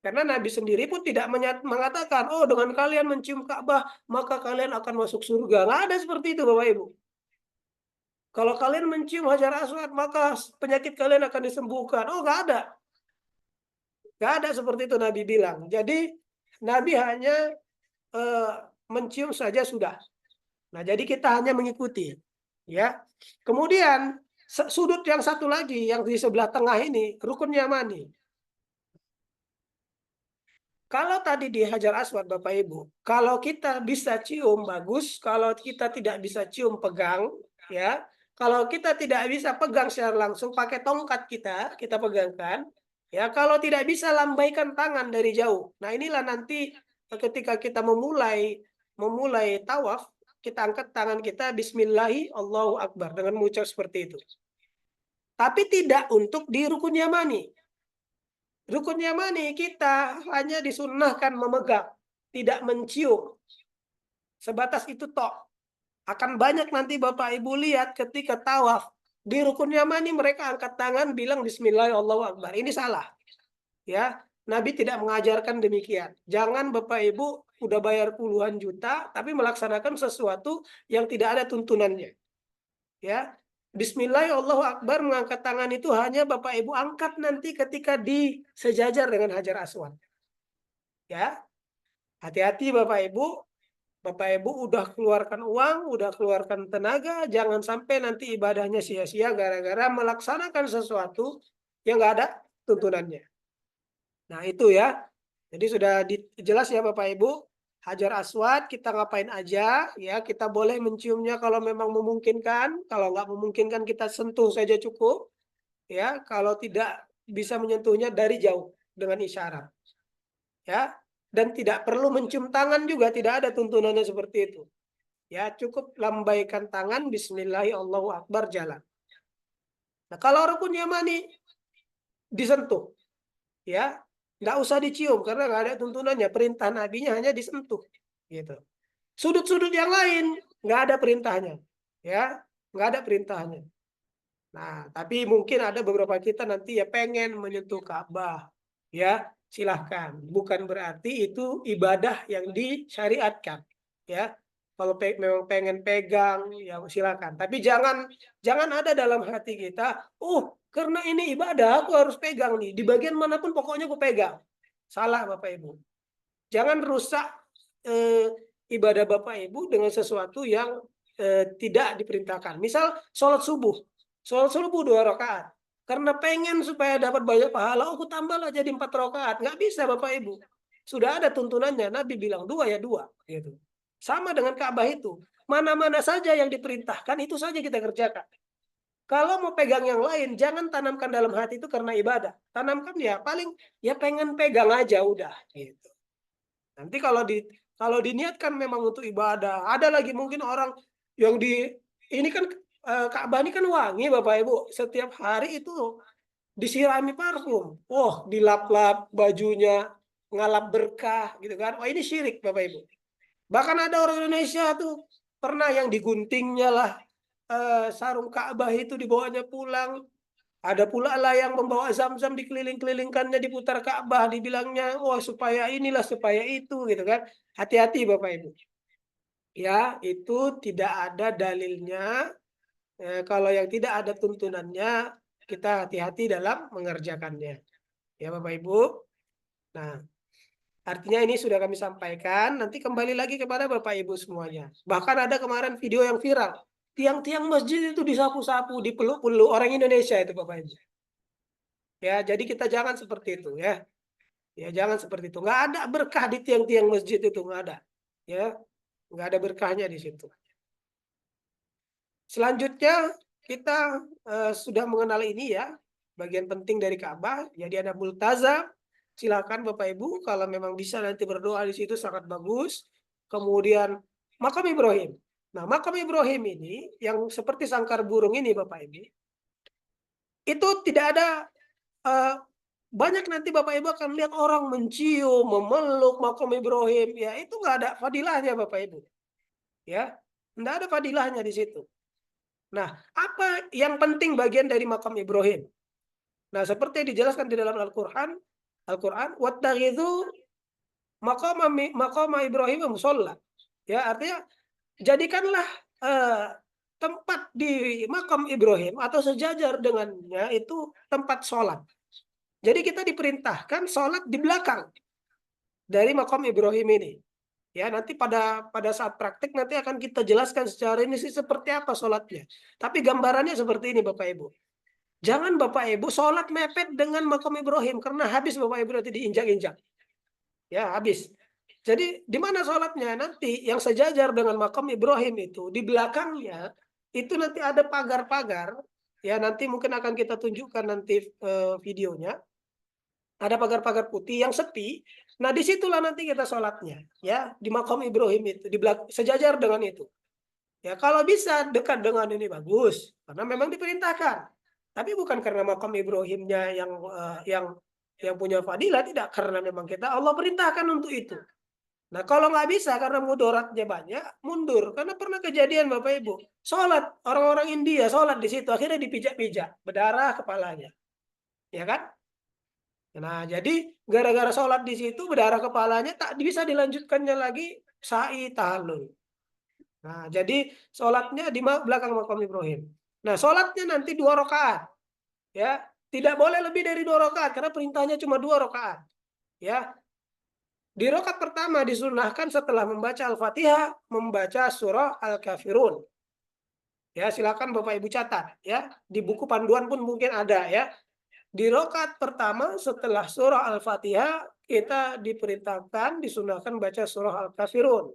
karena Nabi sendiri pun tidak mengatakan, oh dengan kalian mencium Ka'bah, maka kalian akan masuk surga. Nggak ada seperti itu Bapak Ibu. Kalau kalian mencium Hajar Aswad, maka penyakit kalian akan disembuhkan. Oh nggak ada. Nggak ada seperti itu Nabi bilang. Jadi Nabi hanya eh, mencium saja sudah. Nah jadi kita hanya mengikuti. Ya. Kemudian sudut yang satu lagi, yang di sebelah tengah ini, rukun Yamani. Kalau tadi di Hajar Aswad Bapak Ibu, kalau kita bisa cium bagus, kalau kita tidak bisa cium pegang, ya. Kalau kita tidak bisa pegang secara langsung pakai tongkat kita pegangkan, ya. Kalau tidak bisa lambaikan tangan dari jauh. Nah, inilah nanti ketika kita memulai tawaf, kita angkat tangan kita Bismillahi Allahu Akbar dengan mengucap seperti itu. Tapi tidak untuk di rukun Yamani. Rukun Yamani kita hanya disunnahkan memegang, tidak mencium. Sebatas itu tok. Akan banyak nanti Bapak Ibu lihat ketika tawaf. Di rukun Yamani mereka angkat tangan bilang Bismillahirrahmanirrahim. Ini salah. Ya, Nabi tidak mengajarkan demikian. Jangan Bapak Ibu udah bayar puluhan juta, tapi melaksanakan sesuatu yang tidak ada tuntunannya. Ya, Bismillah, Allahu Akbar, mengangkat tangan itu hanya Bapak Ibu angkat nanti ketika di sejajar dengan Hajar Aswad. Ya, hati-hati Bapak Ibu. Bapak Ibu udah keluarkan uang, udah keluarkan tenaga, jangan sampai nanti ibadahnya sia-sia gara-gara melaksanakan sesuatu yang nggak ada tuntunannya. Nah itu ya. Jadi sudah jelas ya Bapak Ibu. Hajar Aswad kita ngapain aja ya, kita boleh menciumnya kalau memang memungkinkan, kalau nggak memungkinkan kita sentuh saja cukup ya, kalau tidak bisa menyentuhnya dari jauh dengan isyarat ya, dan tidak perlu mencium tangan juga, tidak ada tuntunannya seperti itu ya, cukup lambaikan tangan Bismillah Allahu Akbar jalan. Nah kalau rukun yamani disentuh ya, nggak usah dicium karena nggak ada tuntunannya, perintah nabinya hanya disentuh gitu. Sudut-sudut yang lain nggak ada perintahnya ya, nggak ada perintahnya. Nah tapi mungkin ada beberapa kita nanti ya pengen menyentuh Ka'bah ya, silahkan, bukan berarti itu ibadah yang disyariatkan ya. Kalau memang pengen pegang ya silakan, tapi jangan ada dalam hati kita, oh karena ini ibadah aku harus pegang nih, di bagian manapun pokoknya aku pegang. Salah Bapak Ibu. Jangan rusak ibadah Bapak Ibu dengan sesuatu yang tidak diperintahkan. Misal sholat subuh 2 rakaat. Karena pengen supaya dapat banyak pahala, aku tambahlah jadi 4 rakaat. Nggak bisa Bapak Ibu. Sudah ada tuntunannya. Nabi bilang 2 ya 2. Gitu. Sama dengan Ka'bah itu. Mana-mana saja yang diperintahkan, itu saja kita kerjakan. Kalau mau pegang yang lain, jangan tanamkan dalam hati itu karena ibadah. Tanamkan ya paling ya pengen pegang aja udah. Gitu. Nanti kalau diniatkan memang untuk ibadah, ada lagi mungkin orang yang ini kan Ka'bah ini kan wangi Bapak Ibu. Setiap hari itu disirami parfum. Wah, dilap-lap bajunya, ngalap berkah gitu kan. Wah, ini syirik Bapak Ibu. Bahkan ada orang Indonesia tuh pernah yang diguntingnya lah sarung Ka'bah itu dibawanya pulang. Ada pula lah yang membawa zam-zam dikeliling-kelilingkannya diputar Ka'bah, dibilangnya, wah supaya inilah, supaya itu, gitu kan. Hati-hati Bapak Ibu. Ya, itu tidak ada dalilnya. Kalau yang tidak ada tuntunannya, kita hati-hati dalam mengerjakannya. Ya Bapak Ibu. Nah, artinya ini sudah kami sampaikan. Nanti kembali lagi kepada Bapak Ibu semuanya. Bahkan ada kemarin video yang viral. Tiang-tiang masjid itu disapu-sapu, dipeluk-peluk orang Indonesia itu Bapak Ibu. Ya, jadi kita jangan seperti itu ya. Ya, jangan seperti itu. Nggak ada berkah di tiang-tiang masjid itu, nggak ada. Ya, nggak ada berkahnya di situ. Selanjutnya kita sudah mengenal ini ya, bagian penting dari Ka'bah. Jadi ada multazam. Silakan Bapak Ibu kalau memang bisa nanti berdoa di situ sangat bagus. Kemudian makam Ibrahim. Nah, makam Ibrahim ini yang seperti sangkar burung ini Bapak Ibu, itu tidak ada banyak nanti Bapak Ibu akan lihat orang mencium, memeluk makam Ibrahim. Ya, itu nggak ada fadilahnya Bapak Ibu. Ya, nggak ada fadilahnya di situ. Nah, apa yang penting bagian dari makam Ibrahim? Nah, seperti yang dijelaskan di dalam Al-Quran, wattakhidhu maqama Ibrahim musholla. Ya, artinya jadikanlah tempat di makam Ibrahim atau sejajar dengannya itu tempat sholat. Jadi kita diperintahkan sholat di belakang dari makam Ibrahim ini. Ya, nanti pada saat praktik nanti akan kita jelaskan secara ini sih seperti apa sholatnya. Tapi gambarannya seperti ini Bapak Ibu. Jangan Bapak Ibu sholat mepet dengan makam Ibrahim karena habis Bapak Ibu nanti diinjak-injak. Ya, habis. Jadi di mana sholatnya? Nanti yang sejajar dengan makam Ibrahim itu di belakangnya itu nanti ada pagar-pagar. Ya, nanti mungkin akan kita tunjukkan nanti videonya. Ada pagar-pagar putih yang sepi. Nah, disitulah nanti kita sholatnya, ya di makam Ibrahim itu, di belakang sejajar dengan itu. Ya, kalau bisa dekat dengan ini bagus, karena memang diperintahkan. Tapi bukan karena makam Ibrahimnya yang punya fadilah, tidak, karena memang kita Allah perintahkan untuk itu. Nah, kalau nggak bisa karena mudaratnya banyak, mundur. Karena pernah kejadian Bapak Ibu, sholat orang-orang India sholat di situ, akhirnya dipijak-pijak, berdarah kepalanya, ya kan? Nah, jadi gara-gara sholat di situ berdarah kepalanya tak bisa dilanjutkannya lagi sa'i tahallul. Nah, jadi sholatnya di belakang makam Ibrahim. Nah, sholatnya nanti 2 rakaat, ya, tidak boleh lebih dari 2 rakaat karena perintahnya cuma 2 rakaat, ya. Di rakaat pertama disunahkan setelah membaca Al-Fatihah membaca surah Al-Kafirun. Ya, silakan Bapak Ibu catat, ya. Di buku panduan pun mungkin ada, ya. Di rakaat pertama setelah surah Al-Fatihah kita diperintahkan disunahkan baca surah Al-Kafirun.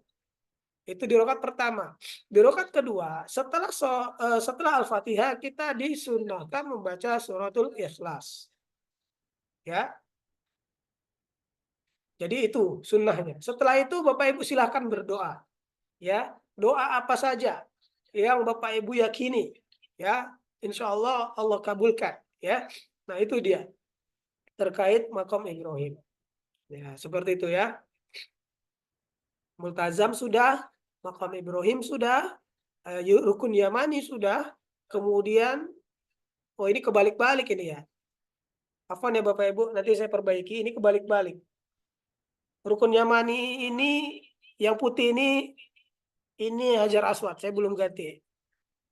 Itu di rakaat pertama. Di rakaat kedua setelah Al-Fatihah kita disunahkan membaca suratul Ikhlas. Ya. Jadi itu sunnahnya. Setelah itu Bapak Ibu silahkan berdoa. Ya, doa apa saja yang Bapak Ibu yakini, ya, insya Allah Allah kabulkan, ya. Nah itu dia terkait makom Ibrahim. Ya, seperti itu ya. Multazam sudah, makom Ibrahim sudah, rukun Yamani sudah, kemudian, oh ini kebalik-balik ini ya. Afwan ya Bapak Ibu, nanti saya perbaiki, ini kebalik-balik. Rukun Yamani ini, yang putih ini Hajar Aswad, saya belum ganti.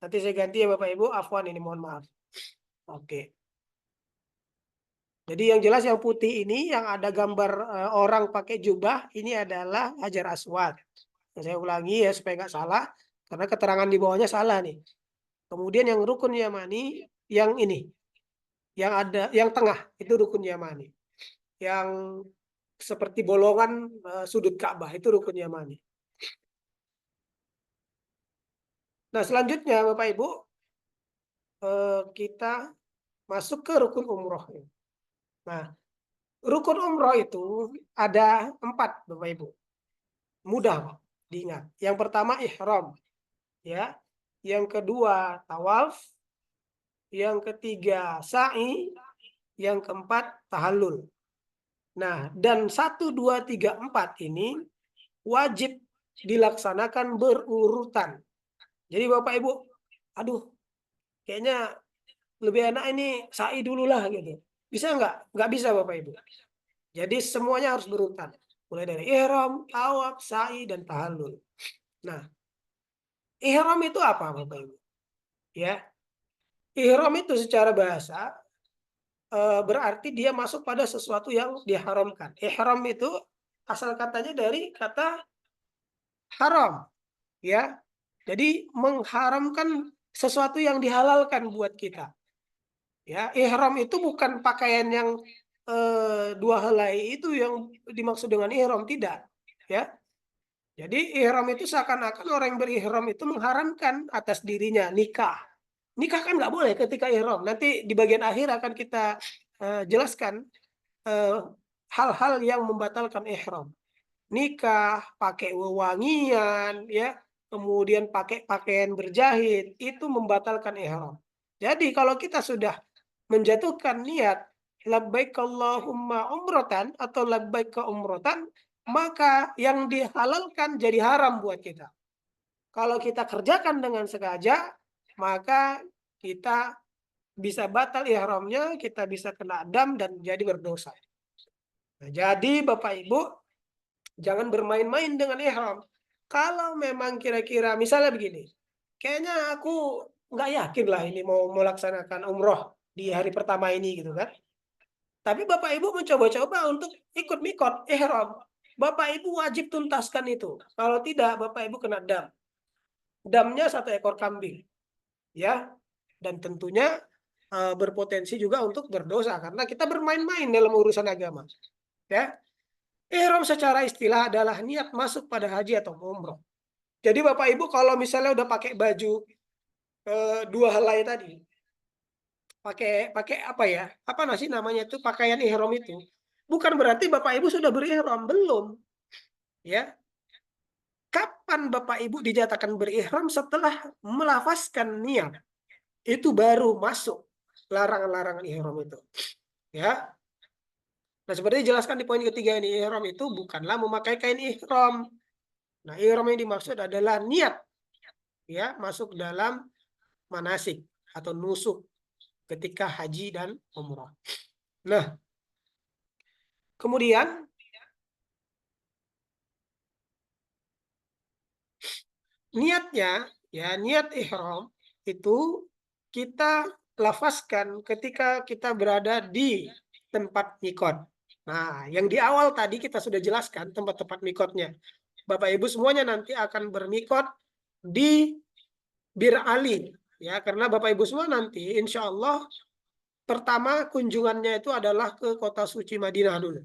Nanti saya ganti ya Bapak Ibu, afwan ini mohon maaf. Oke. Jadi yang jelas yang putih ini yang ada gambar orang pakai jubah ini adalah Hajar Aswad. Nah, saya ulangi ya supaya nggak salah karena keterangan di bawahnya salah nih. Kemudian yang rukun Yamani yang ini, yang ada yang tengah itu rukun Yamani. Yang seperti bolongan sudut Ka'bah itu rukun Yamani. Nah, selanjutnya Bapak Ibu kita masuk ke rukun umroh. Nah, rukun umroh itu ada 4 Bapak Ibu. Mudah diingat. Yang pertama ihram, ya. Yang kedua tawaf, yang ketiga sa'i, yang keempat tahallul. Nah, dan 1 2 3 4 ini wajib dilaksanakan berurutan. Jadi Bapak Ibu, aduh, kayaknya lebih enak ini sa'i dulu lah gitu. Bisa nggak? Nggak bisa Bapak Ibu. Jadi semuanya harus berurutan. Mulai dari ihram, tawaf, sa'i, dan tahallul. Nah, ihram itu apa Bapak Ibu? Ya, ihram itu secara bahasa berarti dia masuk pada sesuatu yang diharamkan. Ihram itu asal katanya dari kata haram, ya. Jadi mengharamkan sesuatu yang dihalalkan buat kita. Ya, ihram itu bukan pakaian yang 2 helai itu yang dimaksud dengan ihram, tidak. Ya, jadi ihram itu seakan-akan orang yang berihram itu mengharamkan atas dirinya nikah. Nikah kan nggak boleh ketika ihram. Nanti di bagian akhir akan kita jelaskan hal-hal yang membatalkan ihram. Nikah, pakai wewangian, ya, kemudian pakai pakaian berjahit, itu membatalkan ihram. Jadi kalau kita sudah menjatuhkan niat labbaik Allahumma umrotan atau labbaik ke umrotan, maka yang dihalalkan jadi haram buat kita. Kalau kita kerjakan dengan sengaja, maka kita bisa batal ihramnya, kita bisa kena dam dan jadi berdosa. Nah, jadi Bapak Ibu jangan bermain-main dengan ihram. Kalau memang kira-kira misalnya begini, kayaknya aku nggak yakin lah ini mau melaksanakan umroh di hari pertama ini gitu kan. Tapi Bapak Ibu mencoba-coba untuk ikut mikot ihram. Bapak Ibu wajib tuntaskan itu. Kalau tidak, Bapak Ibu kena dam. Damnya 1 ekor kambing, ya. Dan tentunya berpotensi juga untuk berdosa karena kita bermain-main dalam urusan agama, ya. Ihram secara istilah adalah niat masuk pada haji atau umroh. Jadi Bapak Ibu kalau misalnya udah pakai baju 2 helai tadi, pakai pakai apa ya? Apa sih namanya itu pakaian ihram itu? Bukan berarti Bapak Ibu sudah berihram, belum. Ya. Kapan Bapak Ibu dinyatakan berihram setelah melafazkan niat. Itu baru masuk larangan-larangan ihram itu. Ya. Nah, seperti dijelaskan di poin ketiga ini, ihram itu bukanlah memakai kain ihram. Nah, ihram yang dimaksud adalah niat, ya, masuk dalam manasik atau nusuk ketika haji dan umrah. Nah, Kemudian niatnya, ya niat ihram itu kita lafazkan ketika kita berada di tempat mikot. Nah, yang di awal tadi kita sudah jelaskan tempat-tempat mikotnya. Bapak Ibu semuanya nanti akan bermikot di Bir Ali, ya karena Bapak Ibu semua nanti insya Allah pertama kunjungannya itu adalah ke kota suci Madinah dulu,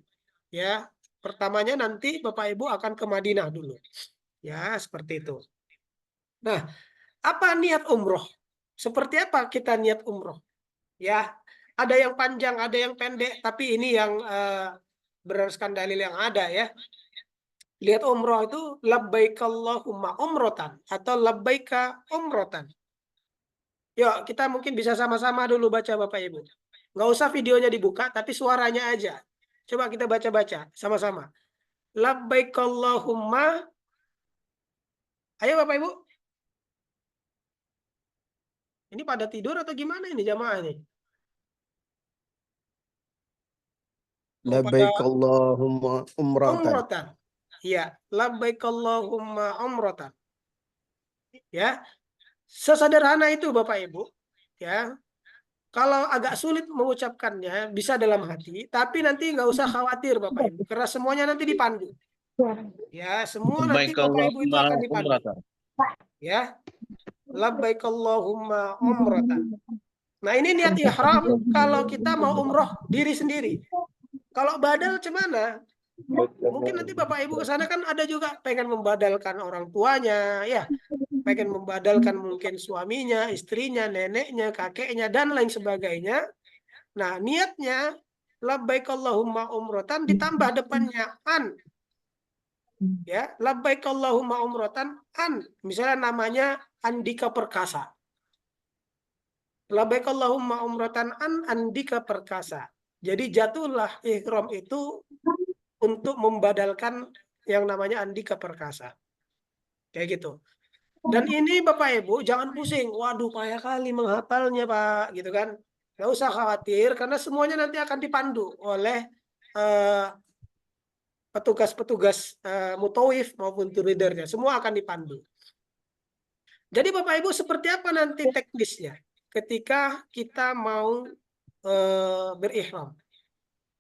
ya. Pertamanya nanti Bapak Ibu akan ke Madinah dulu, ya seperti itu. Nah, apa niat umroh? Seperti apa kita niat umroh? Ya, ada yang panjang, ada yang pendek, tapi ini yang berdasarkan dalil yang ada ya. Lihat umroh itu labbaik Allahumma umrotan atau labbaika umrotan. Yuk, kita mungkin bisa sama-sama dulu baca Bapak Ibu. Nggak usah videonya dibuka, tapi suaranya aja. Coba kita baca-baca sama-sama. Labbaik Allahumma. Ayo Bapak Ibu. Ini pada tidur atau gimana ini jamaah ini? Oh, pada
Labbaik Allahumma umratan.
umrotan. Ya, labbaik Allahumma umrotan. Ya, sesederhana itu Bapak Ibu. Ya, kalau agak sulit mengucapkannya bisa dalam hati, tapi nanti nggak usah khawatir Bapak Ibu, karena semuanya nanti dipandu. Ya, semua nanti
Labbaik
Bapak Ibu itu
Allahumma
akan dipandu.
umratan.
Ya, labbaik Allahumma umrotan. Nah, ini niat ihram kalau kita mau umroh diri sendiri. Kalau badal cemana? Mungkin nanti Bapak Ibu ke sana kan ada juga pengen membadalkan orang tuanya, ya, pengen membadalkan mungkin suaminya, istrinya, neneknya, kakeknya, dan lain sebagainya. Nah, niatnya labbaik Allahumma umrotan ditambah depannya an. Ya, labbaik Allahumma umrotan an. Misalnya namanya Andika Perkasa. Labbaik Allahumma umrotan an Andika Perkasa. Jadi jatuhlah ihram itu untuk membadalkan yang namanya Andika Perkasa. Kayak gitu. Dan ini Bapak Ibu jangan pusing. Waduh, payah kali menghafalnya Pak, gitu kan. Nggak usah khawatir karena semuanya nanti akan dipandu oleh petugas-petugas mutawif maupun tour leadernya. Semua akan dipandu. Jadi Bapak Ibu seperti apa nanti teknisnya ketika kita mau berihram,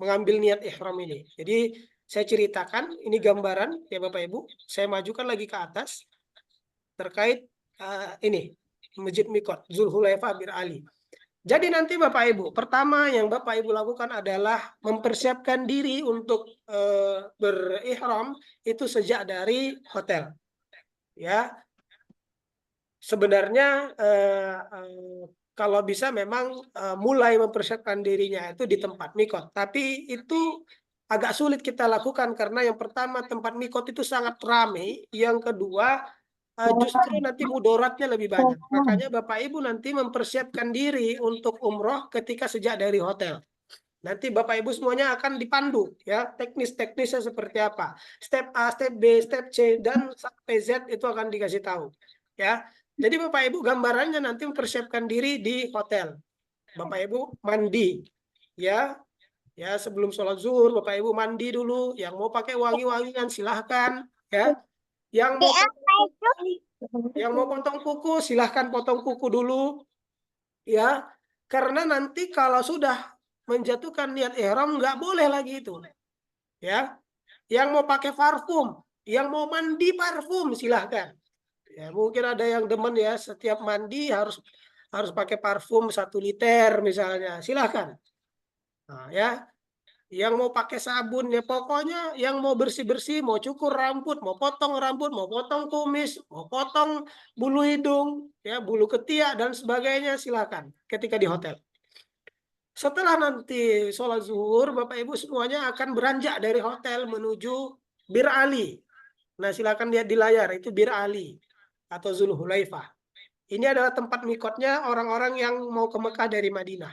mengambil niat ihram ini. Jadi saya ceritakan ini gambaran ya Bapak Ibu. Saya majukan lagi ke atas terkait ini Masjid Mikot Zulhulaifah Bir Ali. Jadi nanti Bapak Ibu, pertama yang Bapak Ibu lakukan adalah mempersiapkan diri untuk berihram itu sejak dari hotel. Ya, sebenarnya kalau bisa memang mulai mempersiapkan dirinya itu di tempat mikot. Tapi itu agak sulit kita lakukan karena yang pertama tempat mikot itu sangat ramai, yang kedua justru nanti mudaratnya lebih banyak. Makanya Bapak Ibu nanti mempersiapkan diri untuk umroh ketika sejak dari hotel. Nanti Bapak Ibu semuanya akan dipandu ya, teknis-teknisnya seperti apa. Step A, step B, step C dan sampai Z itu akan dikasih tahu. Ya. Jadi Bapak Ibu gambarannya nanti mempersiapkan diri di hotel. Bapak Ibu mandi. Ya. Ya, sebelum sholat zuhur Bapak Ibu mandi dulu. Yang mau pakai wangi-wangian silahkan ya. Yang mau potong kuku silahkan potong kuku dulu ya, karena nanti kalau sudah menjatuhkan niat ihram nggak boleh lagi itu ya. Yang mau pakai parfum, yang mau mandi parfum silahkan ya. Mungkin ada yang demen ya setiap mandi harus pakai parfum 1 liter misalnya, silahkan. Nah, ya, yang mau pakai sabun ya pokoknya yang mau bersih-bersih, mau cukur rambut, mau potong kumis, mau potong bulu hidung, ya bulu ketiak dan sebagainya silakan ketika di hotel. Setelah nanti sholat zuhur, Bapak Ibu semuanya akan beranjak dari hotel menuju Bir Ali. Nah, silakan lihat di layar itu Bir Ali atau Zulhulaifah. Ini adalah tempat mikotnya orang-orang yang mau ke Mekah dari Madinah.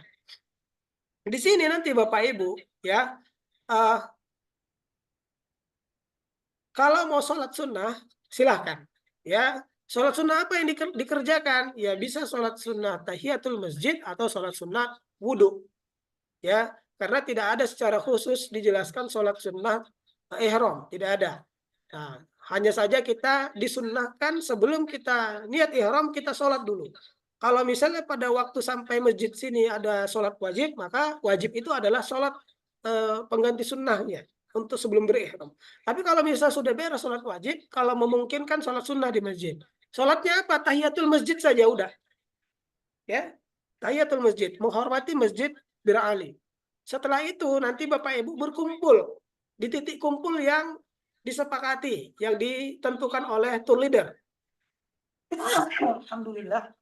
Di sini nanti Bapak Ibu ya, kalau mau sholat sunnah, silahkan. Ya, sholat sunnah apa yang dikerjakan? Ya bisa sholat sunnah tahiyatul masjid atau sholat sunnah wudhu. Ya, karena tidak ada secara khusus dijelaskan sholat sunnah ihram, tidak ada. Nah, hanya saja kita disunnahkan sebelum kita niat ihram kita sholat dulu. Kalau misalnya pada waktu sampai masjid sini ada sholat wajib, maka wajib itu adalah sholat pengganti sunnahnya untuk sebelum berihram. Tapi kalau misalnya sudah beres sholat wajib, kalau memungkinkan sholat sunnah di masjid. Sholatnya apa? Tahiyatul masjid saja udah. Ya, tahiyatul masjid, menghormati masjid Bir Ali. Setelah itu nanti Bapak Ibu berkumpul di titik kumpul yang disepakati, yang ditentukan oleh tour leader. Alhamdulillah.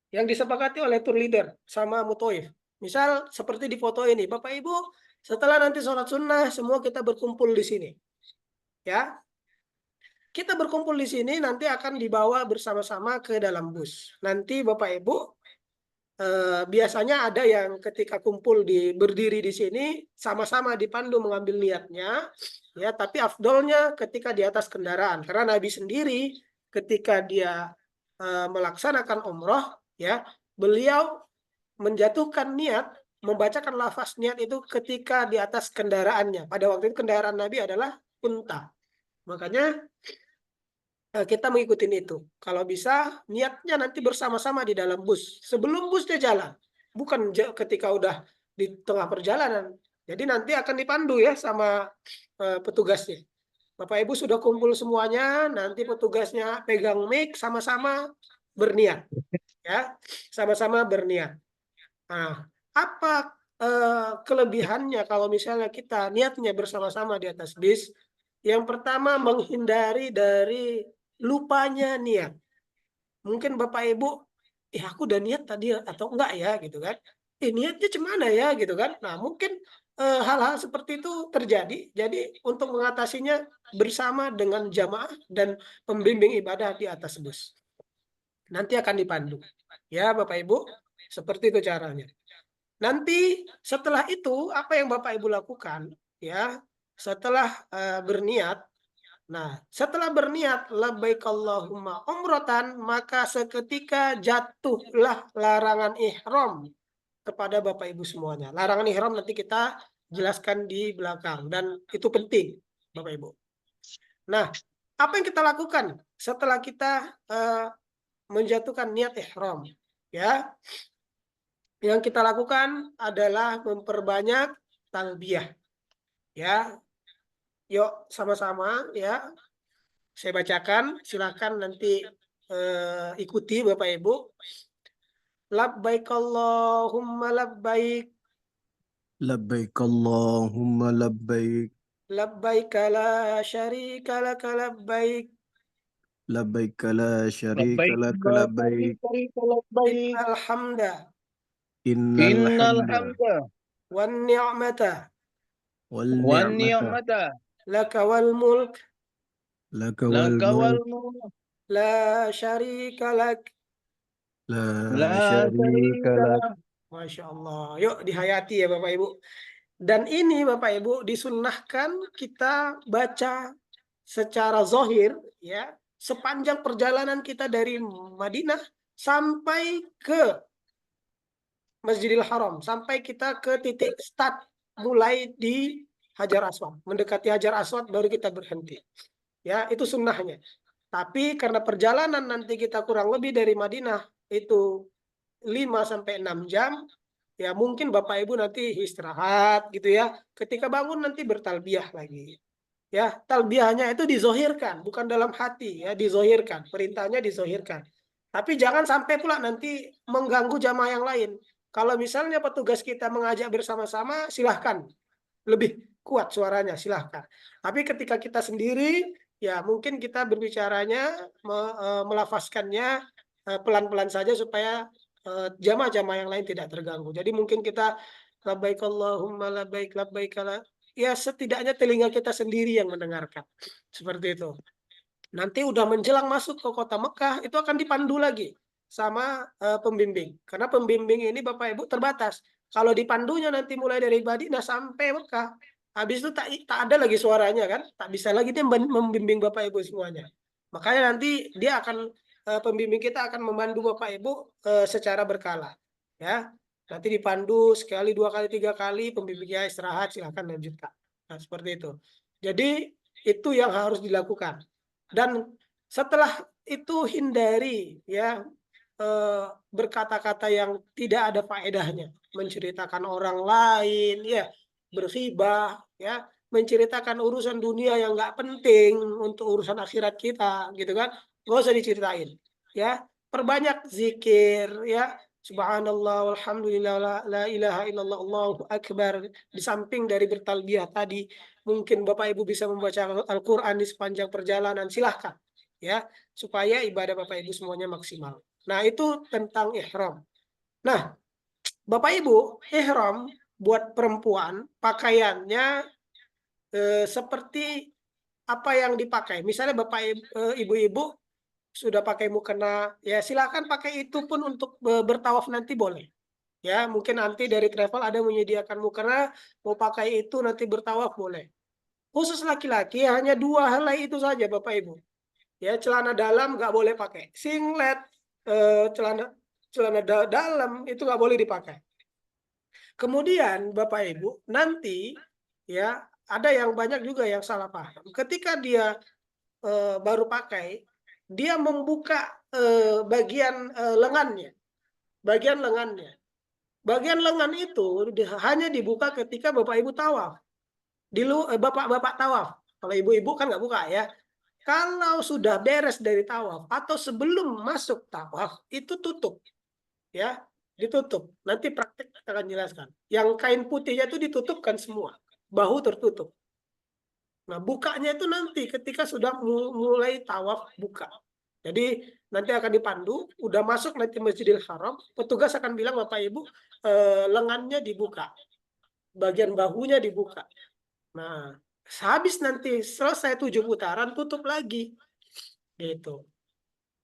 Yang disepakati oleh tour leader sama mutoif. Misal seperti di foto ini, Bapak Ibu, setelah nanti sholat sunnah, semua kita berkumpul di sini. Ya, kita berkumpul di sini nanti akan dibawa bersama-sama ke dalam bus. Nanti Bapak Ibu biasanya ada yang ketika kumpul berdiri di sini sama-sama dipandu mengambil niatnya, ya. Tapi afdolnya ketika di atas kendaraan, karena Nabi sendiri ketika dia melaksanakan umroh, ya, beliau menjatuhkan niat, membacakan lafaz niat itu ketika di atas kendaraannya. Pada waktu itu kendaraan Nabi adalah unta. Makanya kita mengikuti itu. Kalau bisa niatnya nanti bersama-sama di dalam bus. Sebelum busnya jalan. Bukan ketika udah di tengah perjalanan. Jadi nanti akan dipandu ya sama petugasnya. Bapak Ibu sudah kumpul semuanya, nanti petugasnya pegang mic sama-sama berniat. Ya, sama-sama berniat. Nah, apa kelebihannya kalau misalnya kita niatnya bersama-sama di atas bis? Yang pertama menghindari dari lupanya niat. Mungkin Bapak Ibu, aku udah niat tadi atau enggak ya gitu kan. Niatnya cemana ya gitu kan. Nah, mungkin hal-hal seperti itu terjadi. Jadi untuk mengatasinya bersama dengan jamaah dan pembimbing ibadah di atas bus. Nanti akan dipandu. Ya Bapak Ibu, seperti itu caranya. Nanti setelah itu apa yang Bapak Ibu lakukan? Ya, setelah berniat. Nah, setelah berniat labbaik Allahumma umratan, maka seketika jatuhlah larangan ihram kepada Bapak Ibu semuanya. Larangan ihram nanti kita jelaskan di belakang dan itu penting, Bapak Ibu. Nah, apa yang kita lakukan setelah kita menjatuhkan niat ihram? Ya, yang kita lakukan adalah memperbanyak talbiyah. Ya, yuk sama-sama ya. Saya bacakan, silakan nanti ikuti Bapak Ibu. Labbaik Allahumma labbaik.
Labbaik Allahumma labbaik.
Labbaik la syarika laka labbaik.
Labbaik la syarika
Labbaik
laka
la
labbaik.
syarika labbaik.
Innal hamda
Innal
Innal
hamda
hamda
wan ni'mata
wal
wan
ni'mata
ni'mata
laka wal mulk
laka wal
laka wal
mulk
mulk
la syarika lak.
la
la
syarika
syarika
lak.
lah.
Masya Allah. Yuk dihayati ya Bapak Ibu. Dan ini Bapak Ibu disunnahkan kita baca secara zohir ya sepanjang perjalanan kita dari Madinah sampai ke Masjidil Haram, sampai kita ke titik start mulai di Hajar Aswad, mendekati Hajar Aswad baru kita berhenti. Ya, itu sunnahnya. Tapi karena perjalanan nanti kita kurang lebih dari Madinah itu 5 sampai 6 jam, ya mungkin Bapak Ibu nanti istirahat gitu ya. Ketika bangun nanti bertalbiyah lagi. Ya, talbiyahnya itu dizohirkan, bukan dalam hati ya, dizohirkan. Perintahnya dizohirkan. Tapi jangan sampai pula nanti mengganggu jamaah yang lain. Kalau misalnya petugas kita mengajak bersama-sama, silahkan. Lebih kuat suaranya, silahkan. Tapi ketika kita sendiri, ya mungkin kita berbicaranya, melafazkannya pelan-pelan saja supaya jamaah-jamaah yang lain tidak terganggu. Jadi mungkin kita labbaik Allahumma labbaik labbaik ya setidaknya telinga kita sendiri yang mendengarkan. Seperti itu. Nanti udah menjelang masuk ke kota Mekah, itu akan dipandu lagi sama pembimbing. Karena pembimbing ini Bapak Ibu terbatas. Kalau dipandunya nanti mulai dari Madinah sampai Mekah, habis itu tak ada lagi suaranya kan, tak bisa lagi dia membimbing Bapak Ibu semuanya. Makanya nanti dia akan pembimbing kita akan memandu Bapak Ibu secara berkala. Ya, Nanti dipandu sekali, 2 kali, 3 kali, pembimbingnya istirahat, silakan lanjutkan. Nah, seperti itu. Jadi itu yang harus dilakukan. Dan setelah itu hindari ya berkata-kata yang tidak ada faedahnya, menceritakan orang lain, ya, berghibah, ya, menceritakan urusan dunia yang nggak penting untuk urusan akhirat kita, gitu kan? Nggak usah diceritain, ya. Perbanyak zikir, ya. Subhanallah, walhamdulillah, la ilaha illallah, Allahu akbar. Di samping dari bertalbiyah tadi, mungkin Bapak Ibu bisa membaca Al-Quran di sepanjang perjalanan, silahkan, ya, supaya ibadah Bapak Ibu semuanya maksimal. Nah, itu tentang ihram. Nah, Bapak Ibu, ihram buat perempuan pakaiannya seperti apa yang dipakai. Misalnya Bapak Ibu-ibu sudah pakai mukena, ya silakan pakai itu pun untuk bertawaf nanti boleh. Ya, mungkin nanti dari travel ada menyediakan mukena, mau pakai itu nanti bertawaf boleh. Khusus laki-laki hanya 2 helai itu saja Bapak Ibu. Ya, celana dalam nggak boleh pakai. Singlet, celana celana dalam itu nggak boleh dipakai. Kemudian Bapak Ibu nanti ya ada yang banyak juga yang salah paham. Ketika dia baru pakai, dia membuka lengannya, bagian lengannya. Bagian lengan itu hanya dibuka ketika Bapak Ibu tawaf. Bapak-bapak tawaf. Kalau ibu-ibu kan nggak buka ya. Kalau sudah beres dari tawaf atau sebelum masuk tawaf itu tutup, ya, ditutup. Nanti praktek akan jelaskan. Yang kain putihnya itu ditutupkan semua, bahu tertutup. Nah, bukanya itu nanti ketika sudah mulai tawaf buka. Jadi nanti akan dipandu, udah masuk nanti Masjidil Haram, petugas akan bilang Bapak Ibu lengannya dibuka, bagian bahunya dibuka. Nah, habis nanti selesai 7 putaran tutup lagi, gitu.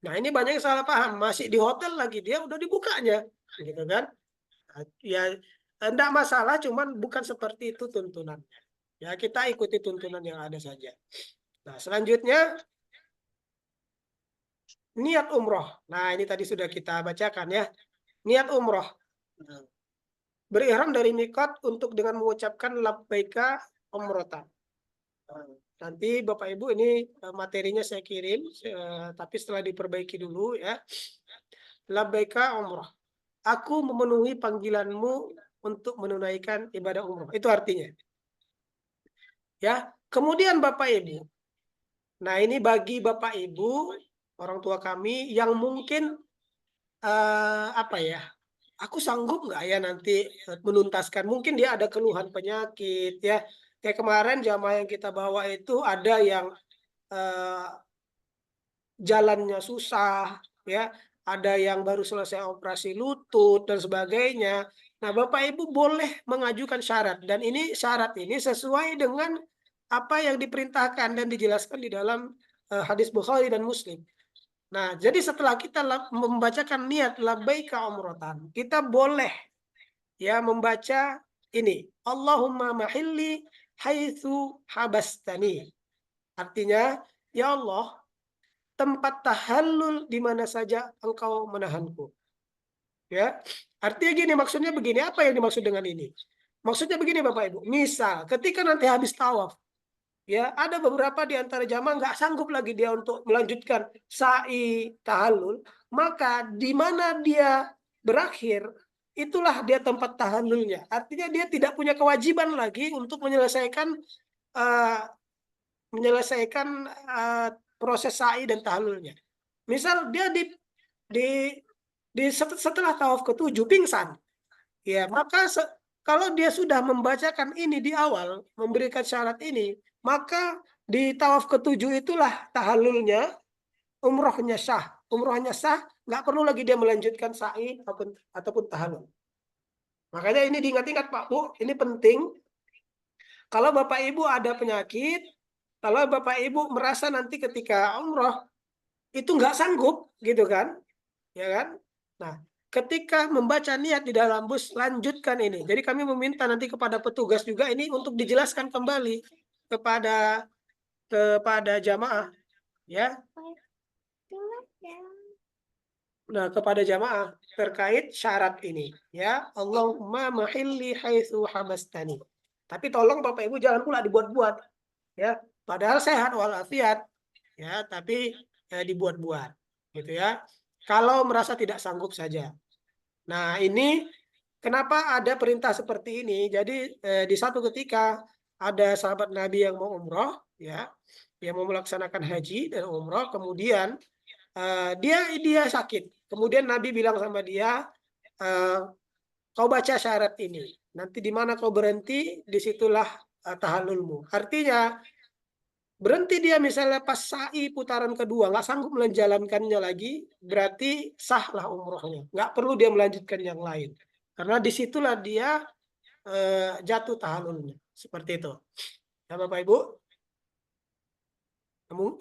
Nah, ini banyak yang salah paham. Masih di hotel lagi, dia udah dibukanya. Gitu kan. Nah, ya, enggak masalah, cuman bukan seperti itu tuntunannya. Ya, kita ikuti tuntunan yang ada saja. Nah, selanjutnya, niat umroh. Nah, ini tadi sudah kita bacakan ya. Niat umroh. Nah, berihram dari mikot untuk dengan mengucapkan labbaika umrotan. Nah, nanti Bapak Ibu ini materinya saya kirim, tapi setelah diperbaiki dulu ya. Labbaika umroh. Aku memenuhi panggilanmu untuk menunaikan ibadah umroh. Itu artinya. Ya. Kemudian Bapak Ibu. Nah, ini bagi Bapak Ibu, orang tua kami yang mungkin apa ya? Aku sanggup nggak ya nanti menuntaskan? Mungkin dia ada keluhan penyakit ya. Kayak kemarin jamaah yang kita bawa itu ada yang eh, jalannya susah, ya, ada yang baru selesai operasi lutut dan sebagainya. Nah, Bapak Ibu boleh mengajukan syarat dan ini syarat ini sesuai dengan apa yang diperintahkan dan dijelaskan di dalam hadis Bukhari dan Muslim. Nah, jadi setelah kita membacakan niat labbaika umrotan, kita boleh ya membaca ini, Allahumma mahilli haitsu habastani. Artinya, ya Allah, tempat tahallul di mana saja engkau menahanku. Ya, artinya gini, maksudnya begini, apa yang dimaksud dengan ini? Maksudnya begini Bapak Ibu, misal ketika nanti habis tawaf, ya ada beberapa di antara jamaah nggak sanggup lagi dia untuk melanjutkan sa'i tahallul, maka di mana dia berakhir, itulah dia tempat tahallulnya. Artinya dia tidak punya kewajiban lagi untuk uh, menyelesaikan proses sa'i dan tahallulnya. Misal dia di setelah tawaf ke-7 pingsan, ya maka kalau dia sudah membacakan ini di awal, memberikan syarat ini, maka di tawaf ke-7 itulah tahallulnya, umrohnya sah. Umrohnya sah, nggak perlu lagi dia melanjutkan sa'i ataupun tahallul. Makanya ini diingat-ingat Pak Bu, ini penting. Kalau Bapak Ibu ada penyakit, kalau Bapak Ibu merasa nanti ketika umroh itu nggak sanggup, gitu kan? Ya kan? Nah, ketika membaca niat di dalam bus, lanjutkan ini. Jadi kami meminta nanti kepada petugas juga ini untuk dijelaskan kembali kepada jamaah, ya. Nah, kepada jamaah terkait syarat ini, ya, Allahumma mahilli haitsu habastani. Tapi tolong Bapak Ibu jangan pula dibuat-buat, ya. Padahal sehat walafiat, ya, tapi dibuat-buat, gitu ya. Kalau merasa tidak sanggup saja. Nah, ini kenapa ada perintah seperti ini? Jadi di satu ketika ada sahabat Nabi yang mau umroh, ya, yang mau melaksanakan haji dan umroh, kemudian dia sakit. Kemudian Nabi bilang sama dia, eh, kau baca syarat ini. Nanti di mana kau berhenti, disitulah tahallulmu. Artinya berhenti dia misalnya pas sa'i putaran kedua, nggak sanggup menjalankannya lagi, berarti sahlah umrohnya. Nggak perlu dia melanjutkan yang lain. Karena disitulah dia jatuh tahallulnya. Seperti itu. Ya Bapak Ibu,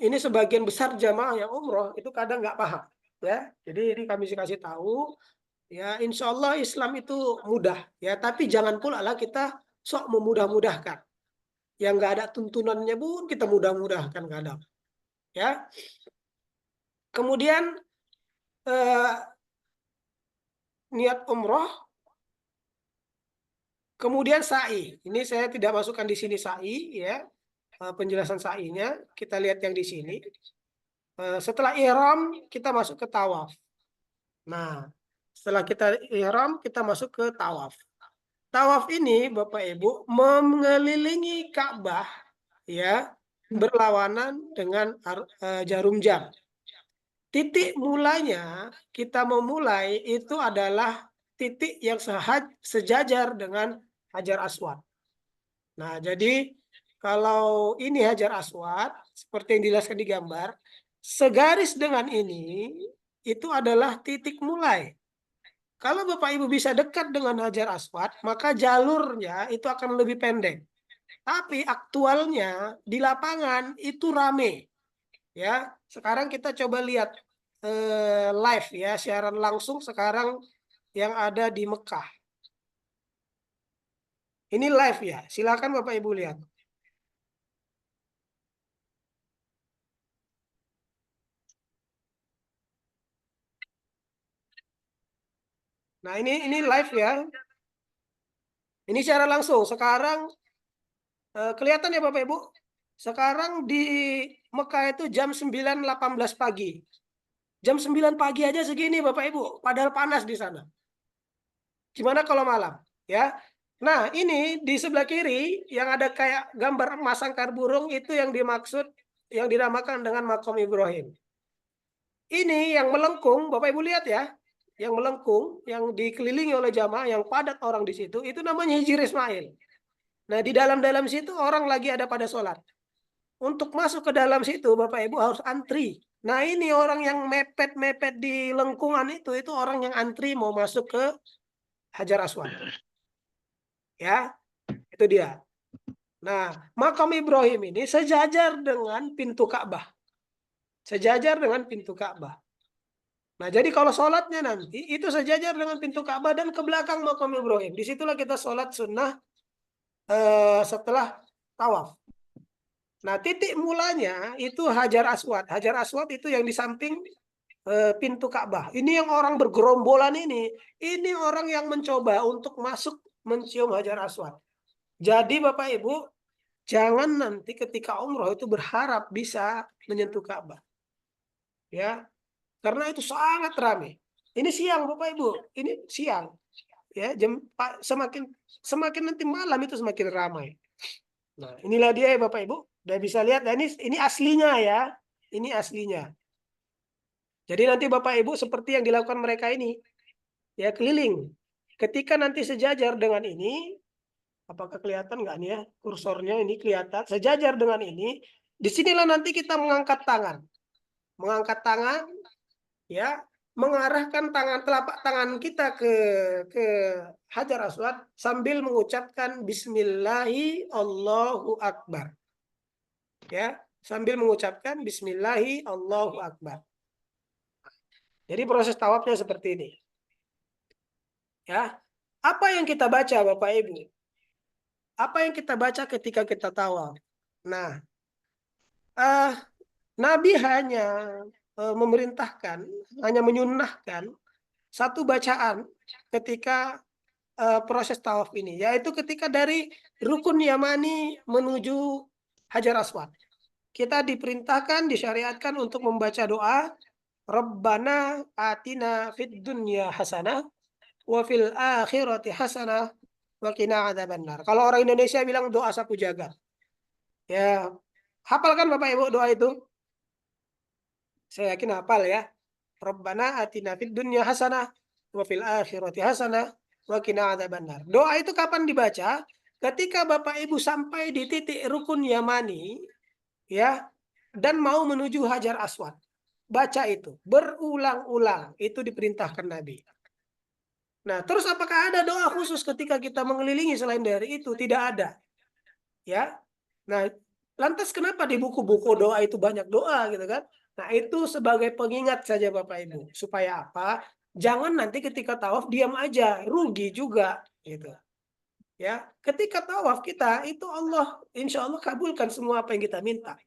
ini sebagian besar jamaah yang umroh itu kadang nggak paham. Ya, jadi ini kami kasih tahu. Ya, insya Allah Islam itu mudah. Ya, tapi jangan pula lah kita sok memudah-mudahkan. Yang nggak ada tuntunannya pun kita mudah-mudahkan kadang. Ya, kemudian eh, niat umroh, kemudian sa'i. Ini saya tidak masukkan di sini sa'i, ya, penjelasan sa'inya. Kita lihat yang di sini. Setelah ihram kita masuk ke tawaf. Nah, setelah kita ihram kita masuk ke tawaf. Tawaf ini Bapak Ibu mengelilingi Ka'bah, ya, berlawanan dengan jarum jam. Titik mulanya kita memulai itu adalah titik yang sejajar dengan Hajar Aswad. Nah, jadi kalau ini Hajar Aswad seperti yang dijelaskan di gambar, segaris dengan ini itu adalah titik mulai. Kalau Bapak Ibu bisa dekat dengan Hajar Aswad, maka jalurnya itu akan lebih pendek. Tapi aktualnya di lapangan itu rame. Ya, sekarang kita coba lihat live ya, siaran langsung sekarang yang ada di Mekah. Ini live ya, silakan Bapak Ibu lihat. Nah, ini live ya. Ini secara langsung. Sekarang kelihatan ya Bapak Ibu. Sekarang di Mekah itu jam 9.18 pagi. Jam 9 pagi aja segini Bapak Ibu, padahal panas di sana. Gimana kalau malam? Ya. Nah, ini di sebelah kiri yang ada kayak gambar emas sangkar burung itu yang dimaksud yang dinamakan dengan makom Ibrahim. Ini yang melengkung, Bapak Ibu lihat ya, yang melengkung, yang dikelilingi oleh jamaah, yang padat orang di situ, itu namanya Hijir Ismail. Nah, di dalam-dalam situ orang lagi ada pada sholat. Untuk masuk ke dalam situ, Bapak Ibu harus antri. Nah, ini orang yang mepet-mepet di lengkungan itu orang yang antri mau masuk ke Hajar Aswad. Ya, itu dia. Nah, makam Ibrahim ini sejajar dengan pintu Ka'bah. Sejajar dengan pintu Ka'bah. Nah, jadi kalau sholatnya nanti itu sejajar dengan pintu Ka'bah dan ke belakang makam Ibrahim. Disitulah kita sholat sunnah setelah tawaf. Nah, titik mulanya itu Hajar Aswad. Hajar Aswad itu yang di samping pintu Ka'bah. Ini yang orang bergerombolan ini. Ini orang yang mencoba untuk masuk mencium Hajar Aswad. Jadi Bapak Ibu, jangan nanti ketika umroh itu berharap bisa menyentuh Ka'bah. Ya, karena itu sangat ramai. Ini siang Bapak Ibu, ini siang. Ya, semakin semakin nanti malam itu semakin ramai. Nah, inilah dia ya Bapak Ibu. Udah bisa lihat, nah, ini aslinya ya. Ini aslinya. Jadi nanti Bapak Ibu seperti yang dilakukan mereka ini, ya keliling. Ketika nanti sejajar dengan ini, apakah kelihatan nggak nih ya kursornya ini kelihatan sejajar dengan ini. Disinilah nanti kita mengangkat tangan, ya, mengarahkan telapak tangan kita ke Hajar Aswad sambil mengucapkan Bismillahi Allahu Akbar. Ya, sambil mengucapkan Bismillahi Allahu Akbar. Jadi proses tawafnya seperti ini. Ya, apa yang kita baca Bapak Ibu? Apa yang kita baca ketika kita tawaf? Nah, Nabi hanya memerintahkan, hanya menyunnahkan satu bacaan ketika proses tawaf ini, yaitu ketika dari Rukun Yamani menuju Hajar Aswad. Kita diperintahkan, disyariatkan untuk membaca doa, Rabbana atina fid dunya hasanah wa fil akhirati hasanah wa qina adzabannar. Kalau orang Indonesia bilang doa sapu jagat. Ya, hafal kan Bapak Ibu doa itu? Saya yakin hafal ya. Rabbana atina fid dunya hasanah wa fil akhirati hasanah wa qina adzabannar. Doa itu kapan dibaca? Ketika Bapak Ibu sampai di titik Rukun Yamani ya dan mau menuju Hajar Aswad. Baca itu berulang-ulang, itu diperintahkan Nabi. Nah, terus apakah ada doa khusus ketika kita mengelilingi selain dari itu? Tidak ada. Ya. Nah, lantas kenapa di buku-buku doa itu banyak doa gitu kan? Nah, itu sebagai pengingat saja Bapak Ibu. Supaya apa? Jangan nanti ketika tawaf diam aja, rugi juga gitu. Ya, ketika tawaf kita itu Allah insya Allah kabulkan semua apa yang kita minta.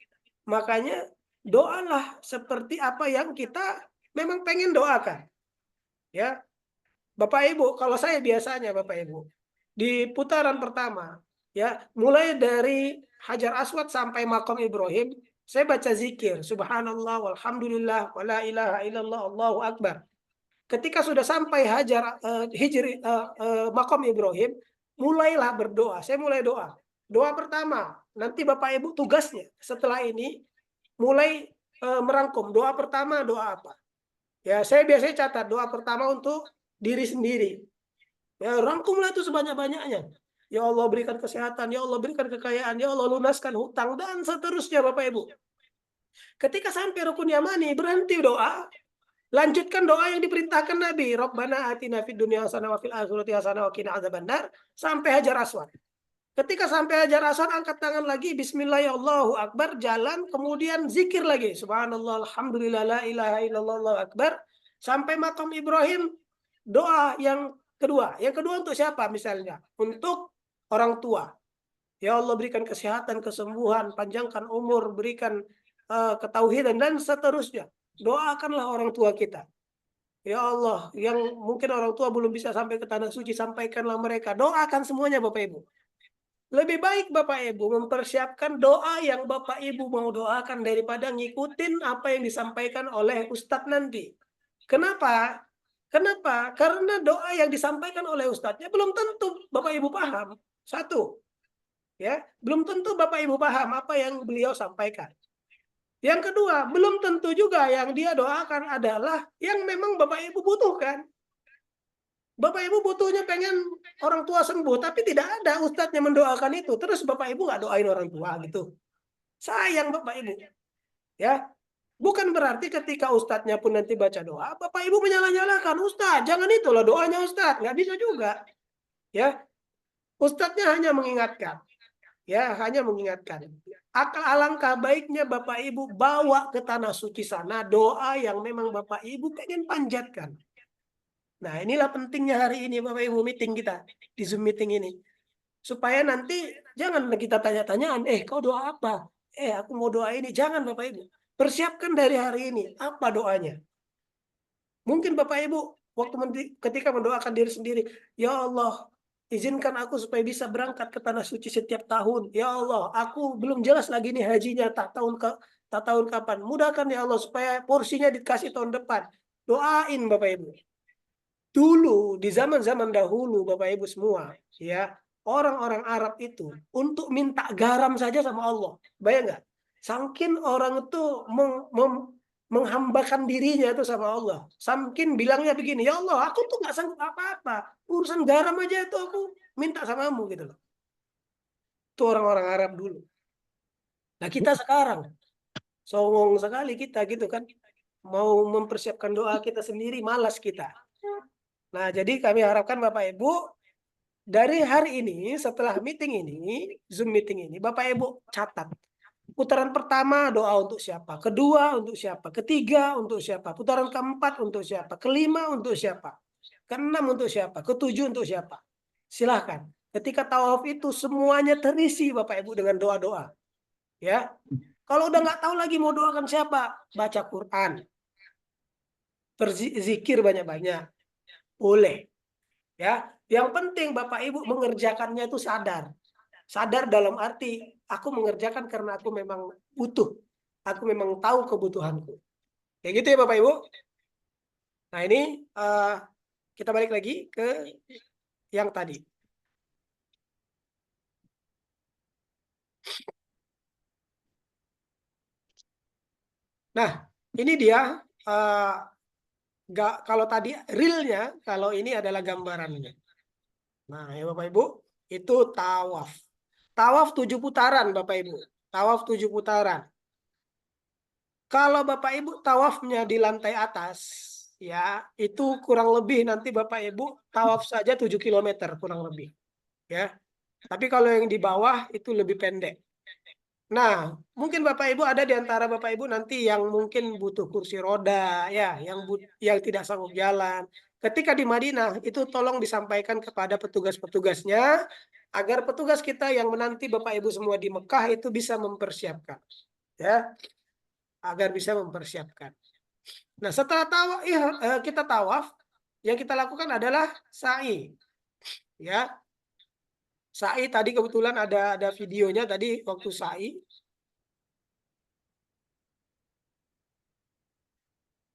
Makanya doalah seperti apa yang kita memang pengen doakan. Ya, Bapak Ibu, kalau saya biasanya Bapak Ibu di putaran pertama, ya mulai dari Hajar Aswad sampai Makom Ibrahim, saya baca zikir, Subhanallah, walhamdulillah, wala ilaha illallah, Allahu Akbar. Ketika sudah sampai Makom Ibrahim, mulailah berdoa. Saya mulai doa. Doa pertama, nanti Bapak Ibu tugasnya setelah ini mulai merangkum. Doa pertama doa apa? Ya, saya biasanya catat doa pertama untuk diri sendiri. Ya, rangkumlah itu sebanyak-banyaknya. Ya Allah berikan kesehatan, ya Allah berikan kekayaan, ya Allah lunaskan hutang dan seterusnya Bapak Ibu. Ketika sampai Rukun Yamani, berhenti doa, lanjutkan doa yang diperintahkan Nabi. Rabbana atina fid dunya hasanah wa fil akhirati hasanah wa qina adzabannar sampai Hajar Aswad. Ketika sampai Hajar Aswad, angkat tangan lagi, Bismillah ya Allahu Akbar, jalan, kemudian zikir lagi, Subhanallah, Alhamdulillah, la ilaha illallah, Allahu Akbar, sampai Makom Ibrahim, doa yang kedua. Yang kedua untuk siapa misalnya? Untuk orang tua. Ya Allah berikan kesehatan, kesembuhan, panjangkan umur, berikan ketauhidan, dan seterusnya. Doakanlah orang tua kita. Ya Allah, yang mungkin orang tua belum bisa sampai ke tanah suci, sampaikanlah mereka. Doakan semuanya Bapak Ibu. Lebih baik Bapak Ibu mempersiapkan doa yang Bapak Ibu mau doakan daripada ngikutin apa yang disampaikan oleh Ustadz nanti. Kenapa? Kenapa? Karena doa yang disampaikan oleh Ustadznya belum tentu Bapak Ibu paham. Satu, ya, belum tentu Bapak Ibu paham apa yang beliau sampaikan. Yang kedua, belum tentu juga yang dia doakan adalah yang memang Bapak Ibu butuhkan. Bapak Ibu butuhnya pengen orang tua sembuh, tapi tidak ada ustadznya mendoakan itu. Terus Bapak Ibu nggak doain orang tua gitu. Sayang Bapak Ibu. Ya, bukan berarti ketika ustadznya pun nanti baca doa, Bapak Ibu menyalah-nyalahkan ustadz. Jangan itulah doanya ustadz. Nggak bisa juga. Ya, ustadznya hanya mengingatkan. Ya, hanya mengingatkan. Alangkah baiknya Bapak Ibu bawa ke tanah suci sana doa yang memang Bapak Ibu pengen panjatkan. Nah, inilah pentingnya hari ini Bapak Ibu meeting kita di Zoom meeting ini. Supaya nanti jangan kita tanya-tanyaan, kau doa apa? Aku mau doa ini. Jangan Bapak Ibu. Persiapkan dari hari ini apa doanya. Mungkin Bapak Ibu waktu ketika mendoakan diri sendiri, ya Allah, izinkan aku supaya bisa berangkat ke tanah suci setiap tahun. Ya Allah, aku belum jelas lagi nih hajinya tak tahun kapan. Mudahkan ya Allah supaya porsinya dikasih tahun depan. Doain Bapak Ibu. Dulu di zaman-zaman dahulu Bapak Ibu semua, ya, orang-orang Arab itu untuk minta garam saja sama Allah. Bayang nggak? Saking orang itu menghambakan dirinya itu sama Allah. Saking bilangnya begini, ya Allah, aku tuh nggak sanggup apa-apa. Urusan garam aja itu aku minta samamu gitu loh. Itu orang-orang Arab dulu. Nah kita sekarang songong sekali kita gitu kan. Mau mempersiapkan doa kita sendiri, malas kita. Nah, jadi kami harapkan Bapak Ibu dari hari ini setelah meeting ini, Zoom meeting ini, Bapak Ibu catat. Putaran pertama doa untuk siapa, kedua untuk siapa, ketiga untuk siapa, putaran keempat untuk siapa, kelima untuk siapa, keenam untuk siapa, ketujuh untuk siapa. Silahkan. Ketika tawaf itu semuanya terisi Bapak Ibu dengan doa-doa. Ya. Kalau udah nggak tahu lagi mau doakan siapa, baca Quran. berzikir banyak-banyak, boleh. Ya, yang penting Bapak Ibu mengerjakannya itu sadar. Sadar dalam arti aku mengerjakan karena aku memang butuh. Aku memang tahu kebutuhanku. Kayak gitu ya Bapak Ibu. Nah ini kita balik lagi ke yang tadi. Nah ini dia. Kalau tadi realnya, kalau ini adalah gambarannya. Nah ya Bapak Ibu, itu tawaf. Tawaf 7 putaran Bapak Ibu. Tawaf 7 putaran. Kalau Bapak Ibu tawafnya di lantai atas, ya itu kurang lebih nanti Bapak Ibu tawaf saja 7 kilometer kurang lebih. Ya, tapi kalau yang di bawah itu lebih pendek. Nah, mungkin Bapak Ibu ada di antara Bapak Ibu nanti yang mungkin butuh kursi roda, ya, yang tidak sanggup jalan. Ketika di Madinah itu tolong disampaikan kepada petugas-petugasnya agar petugas kita yang menanti Bapak Ibu semua di Mekah itu bisa mempersiapkan, ya, agar bisa mempersiapkan. Nah, setelah tawaf, kita tawaf, yang kita lakukan adalah sa'i, ya. Sa'i tadi kebetulan ada videonya tadi waktu sa'i.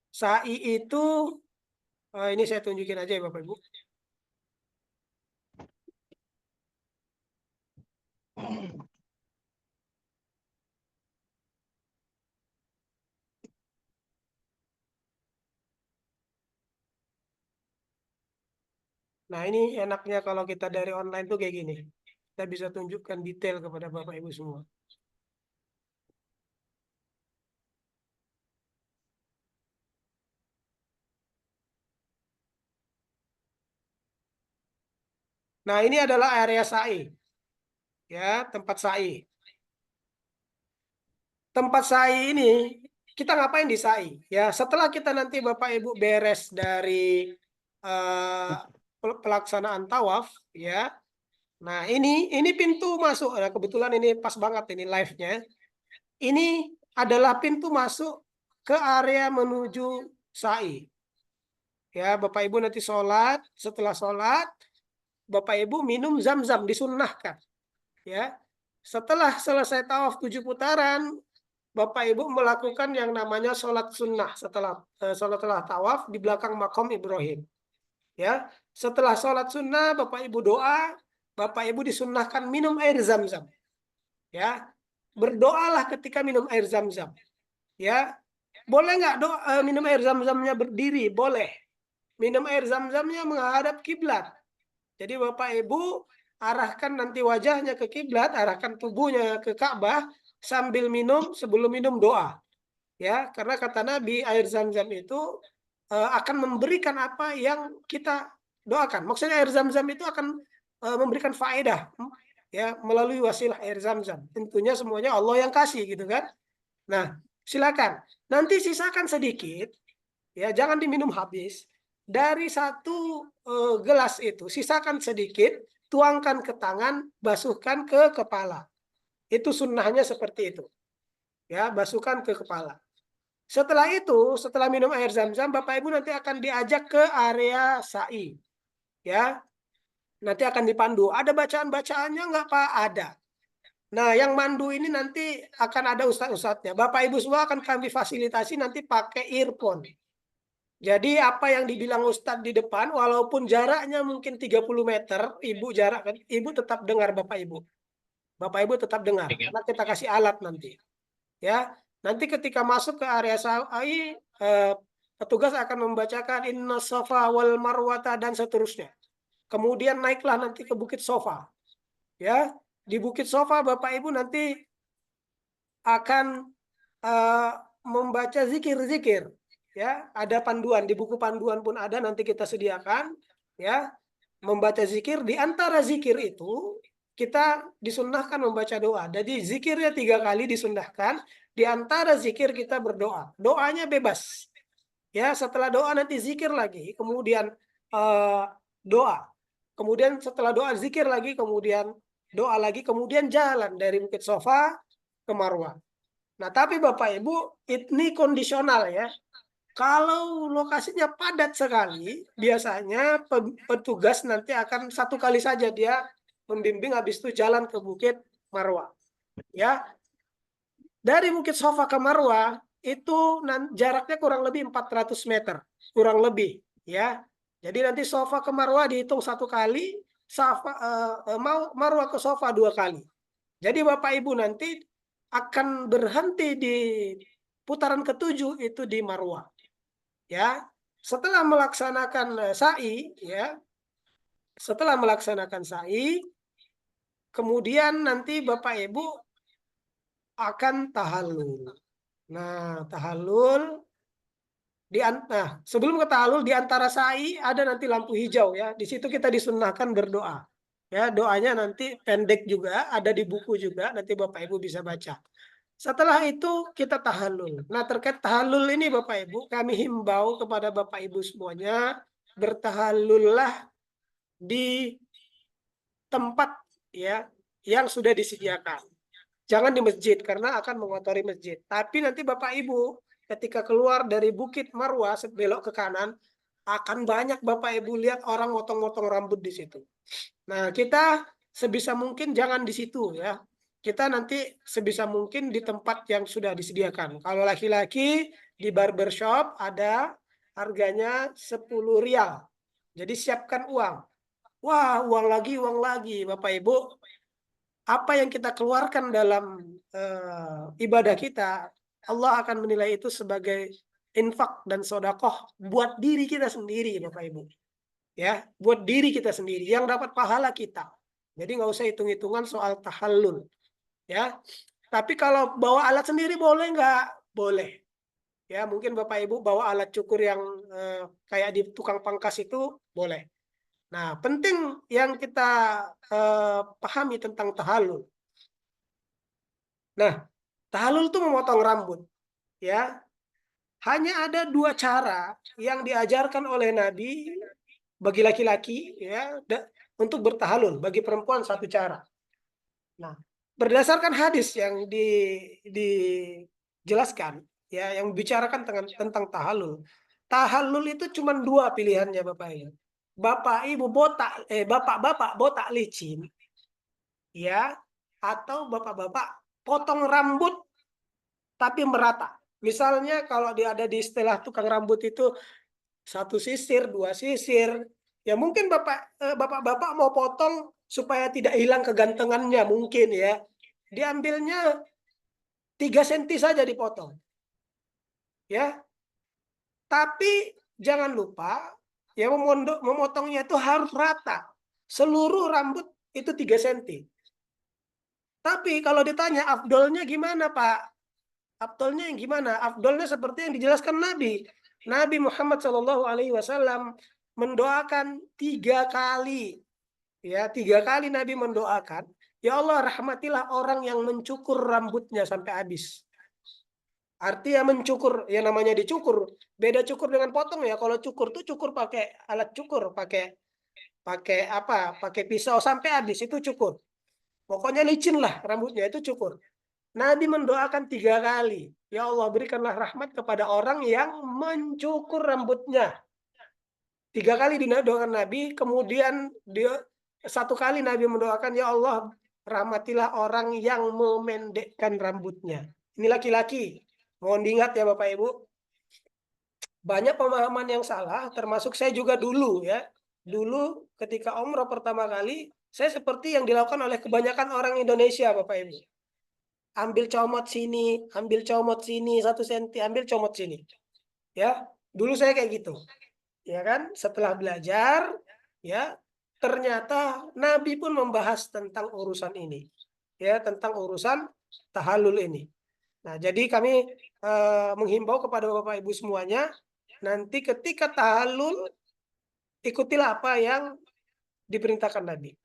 Sa'i itu ini saya tunjukin aja ya Bapak Ibu. Nah ini enaknya kalau kita dari online tuh kayak gini. Kita bisa tunjukkan detail kepada Bapak Ibu semua. Nah ini adalah area sa'i, ya tempat sa'i. Tempat sa'i ini kita ngapain di sa'i? Ya setelah kita nanti Bapak Ibu beres dari eh, pelaksanaan tawaf, ya. Nah ini pintu masuk. Nah, kebetulan ini pas banget ini live-nya. Ini adalah pintu masuk ke area menuju sa'i. Ya, Bapak Ibu nanti sholat, setelah sholat, Bapak Ibu minum zam-zam, disunnahkan. Ya, setelah selesai tawaf 7 putaran, Bapak Ibu melakukan yang namanya sholat sunnah setelah tawaf di belakang makom Ibrahim. Ya, setelah sholat sunnah, Bapak Ibu doa, Bapak Ibu disunnahkan minum air zam-zam. Ya, berdoalah ketika minum air zam-zam. Ya, boleh nggak minum air zam-zamnya berdiri? Boleh. Minum air zam-zamnya menghadap kiblat. Jadi Bapak Ibu arahkan nanti wajahnya ke kiblat, arahkan tubuhnya ke Ka'bah sambil minum, sebelum minum doa. Ya, karena kata Nabi air zam-zam itu akan memberikan apa yang kita doakan. Maksudnya air zam-zam itu akan memberikan faedah ya melalui wasilah air zam-zam. Tentunya semuanya Allah yang kasih gitu kan. Nah, silakan. Nanti sisakan sedikit, ya jangan diminum habis. Dari satu gelas itu, sisakan sedikit, tuangkan ke tangan, basuhkan ke kepala. Itu sunnahnya seperti itu. Ya, basuhkan ke kepala. Setelah itu, setelah minum air zam-zam, Bapak Ibu nanti akan diajak ke area sa'i. Ya, nanti akan dipandu. Ada bacaan-bacaannya nggak Pak? Ada. Nah, yang mandu ini nanti akan ada ustadz-ustadznya. Bapak Ibu semua akan kami fasilitasi nanti pakai earphone. Jadi apa yang dibilang ustadz di depan, walaupun jaraknya mungkin 30 meter, ibu tetap dengar Bapak Ibu. Bapak Ibu tetap dengar. Karena kita kasih alat nanti. Ya, nanti ketika masuk ke area sa'i, petugas akan membacakan Inna Safa wal Marwata dan seterusnya. Kemudian naiklah nanti ke Bukit Sofa. Ya, di Bukit Sofa Bapak Ibu nanti akan membaca zikir-zikir. Ya, ada panduan di buku panduan pun ada nanti kita sediakan. Ya, membaca zikir di antara zikir itu kita disunnahkan membaca doa. Jadi zikirnya 3 kali disunnahkan. Di antara zikir kita berdoa. Doanya bebas. Ya, setelah doa nanti zikir lagi. Kemudian doa. Kemudian setelah doa zikir lagi. Kemudian doa lagi. Kemudian jalan dari Bukit Sofa ke Marwah. Nah, tapi Bapak Ibu, ini kondisional ya. Kalau lokasinya padat sekali, biasanya petugas nanti akan satu kali saja dia membimbing, habis itu jalan ke Bukit Marwah. Ya, dari Bukit Sofa ke Marwah itu jaraknya kurang lebih 400 meter, kurang lebih. Ya, jadi nanti Sofa ke Marwah dihitung satu kali, Marwah ke Sofa dua kali. Jadi Bapak Ibu nanti akan berhenti di putaran ketujuh itu di Marwah. Ya, setelah melaksanakan sa'i, ya, setelah melaksanakan sa'i, kemudian nanti Bapak Ibu akan tahallul. Nah, tahallul nah, sebelum ke tahallul di antara sa'i ada nanti lampu hijau, ya. Di situ kita disunnahkan berdoa. Ya, doanya nanti pendek juga, ada di buku juga, nanti Bapak Ibu bisa baca. Setelah itu kita tahallul. Nah, terkait tahallul ini Bapak Ibu, kami himbau kepada Bapak Ibu semuanya, bertahallullah di tempat, ya, yang sudah disediakan. Jangan di masjid karena akan mengotori masjid. Tapi nanti Bapak Ibu ketika keluar dari Bukit Marwah belok ke kanan, akan banyak Bapak Ibu lihat orang motong-motong rambut di situ. Nah, kita sebisa mungkin jangan di situ, ya. Kita nanti sebisa mungkin di tempat yang sudah disediakan. Kalau laki-laki di barbershop ada harganya 10 rial. Jadi siapkan uang. Wah, uang lagi, Bapak Ibu. Apa yang kita keluarkan dalam ibadah kita, Allah akan menilai itu sebagai infak dan sodakoh buat diri kita sendiri, Bapak Ibu. Ya, buat diri kita sendiri yang dapat pahala kita. Jadi nggak usah hitung-hitungan soal tahallul. Ya, tapi kalau bawa alat sendiri boleh nggak? Boleh. Ya, mungkin Bapak Ibu bawa alat cukur yang kayak di tukang pangkas itu boleh. Nah, penting yang kita pahami tentang tahallul. Nah, tahallul itu memotong rambut. Ya, hanya ada dua cara yang diajarkan oleh Nabi bagi laki-laki, ya, untuk bertahallul. Bagi perempuan satu cara. Nah, berdasarkan hadis yang dijelaskan, ya, yang bicarakan tentang tahallul. Tahallul itu cuma dua pilihannya, Bapak Ibu. Bapak Ibu botak, bapak-bapak botak licin, ya, atau bapak-bapak potong rambut tapi merata. Misalnya kalau dia ada di istilah tukang rambut itu satu sisir, dua sisir, ya mungkin bapak-bapak mau potong supaya tidak hilang kegantengannya mungkin, ya. Diambilnya 3 senti saja dipotong. Ya. Tapi jangan lupa ya memotongnya itu harus rata. Seluruh rambut itu 3 senti. Tapi kalau ditanya afdolnya gimana, Pak? Afdolnya yang gimana? Afdolnya seperti yang dijelaskan Nabi. Nabi Muhammad SAW mendoakan 3 kali. Ya, 3 kali Nabi mendoakan, ya Allah rahmatilah orang yang mencukur rambutnya sampai habis. Artinya mencukur, ya namanya dicukur. Beda cukur dengan potong, ya. Kalau cukur tuh cukur pakai alat cukur, pakai pakai apa? Pakai pisau sampai habis itu cukur. Pokoknya licin lah rambutnya itu cukur. Nabi mendoakan 3 kali. Ya Allah berikanlah rahmat kepada orang yang mencukur rambutnya. 3 kali didoakan Nabi, kemudian dia 1 kali Nabi mendoakan, ya Allah rahmatilah orang yang memendekkan rambutnya. Ini laki-laki. Mohon diingat ya Bapak Ibu. Banyak pemahaman yang salah, termasuk saya juga dulu, ya. Dulu ketika umrah pertama kali, saya seperti yang dilakukan oleh kebanyakan orang Indonesia, Bapak Ibu. Ambil comot sini, 1 senti, ambil comot sini. Ya, dulu saya kayak gitu. Ya kan? Setelah belajar, ya, ternyata Nabi pun membahas tentang urusan ini. Ya, tentang urusan tahallul ini. Nah, jadi kami menghimbau kepada Bapak Ibu semuanya, nanti ketika tahallul ikutilah apa yang diperintahkan Nabi.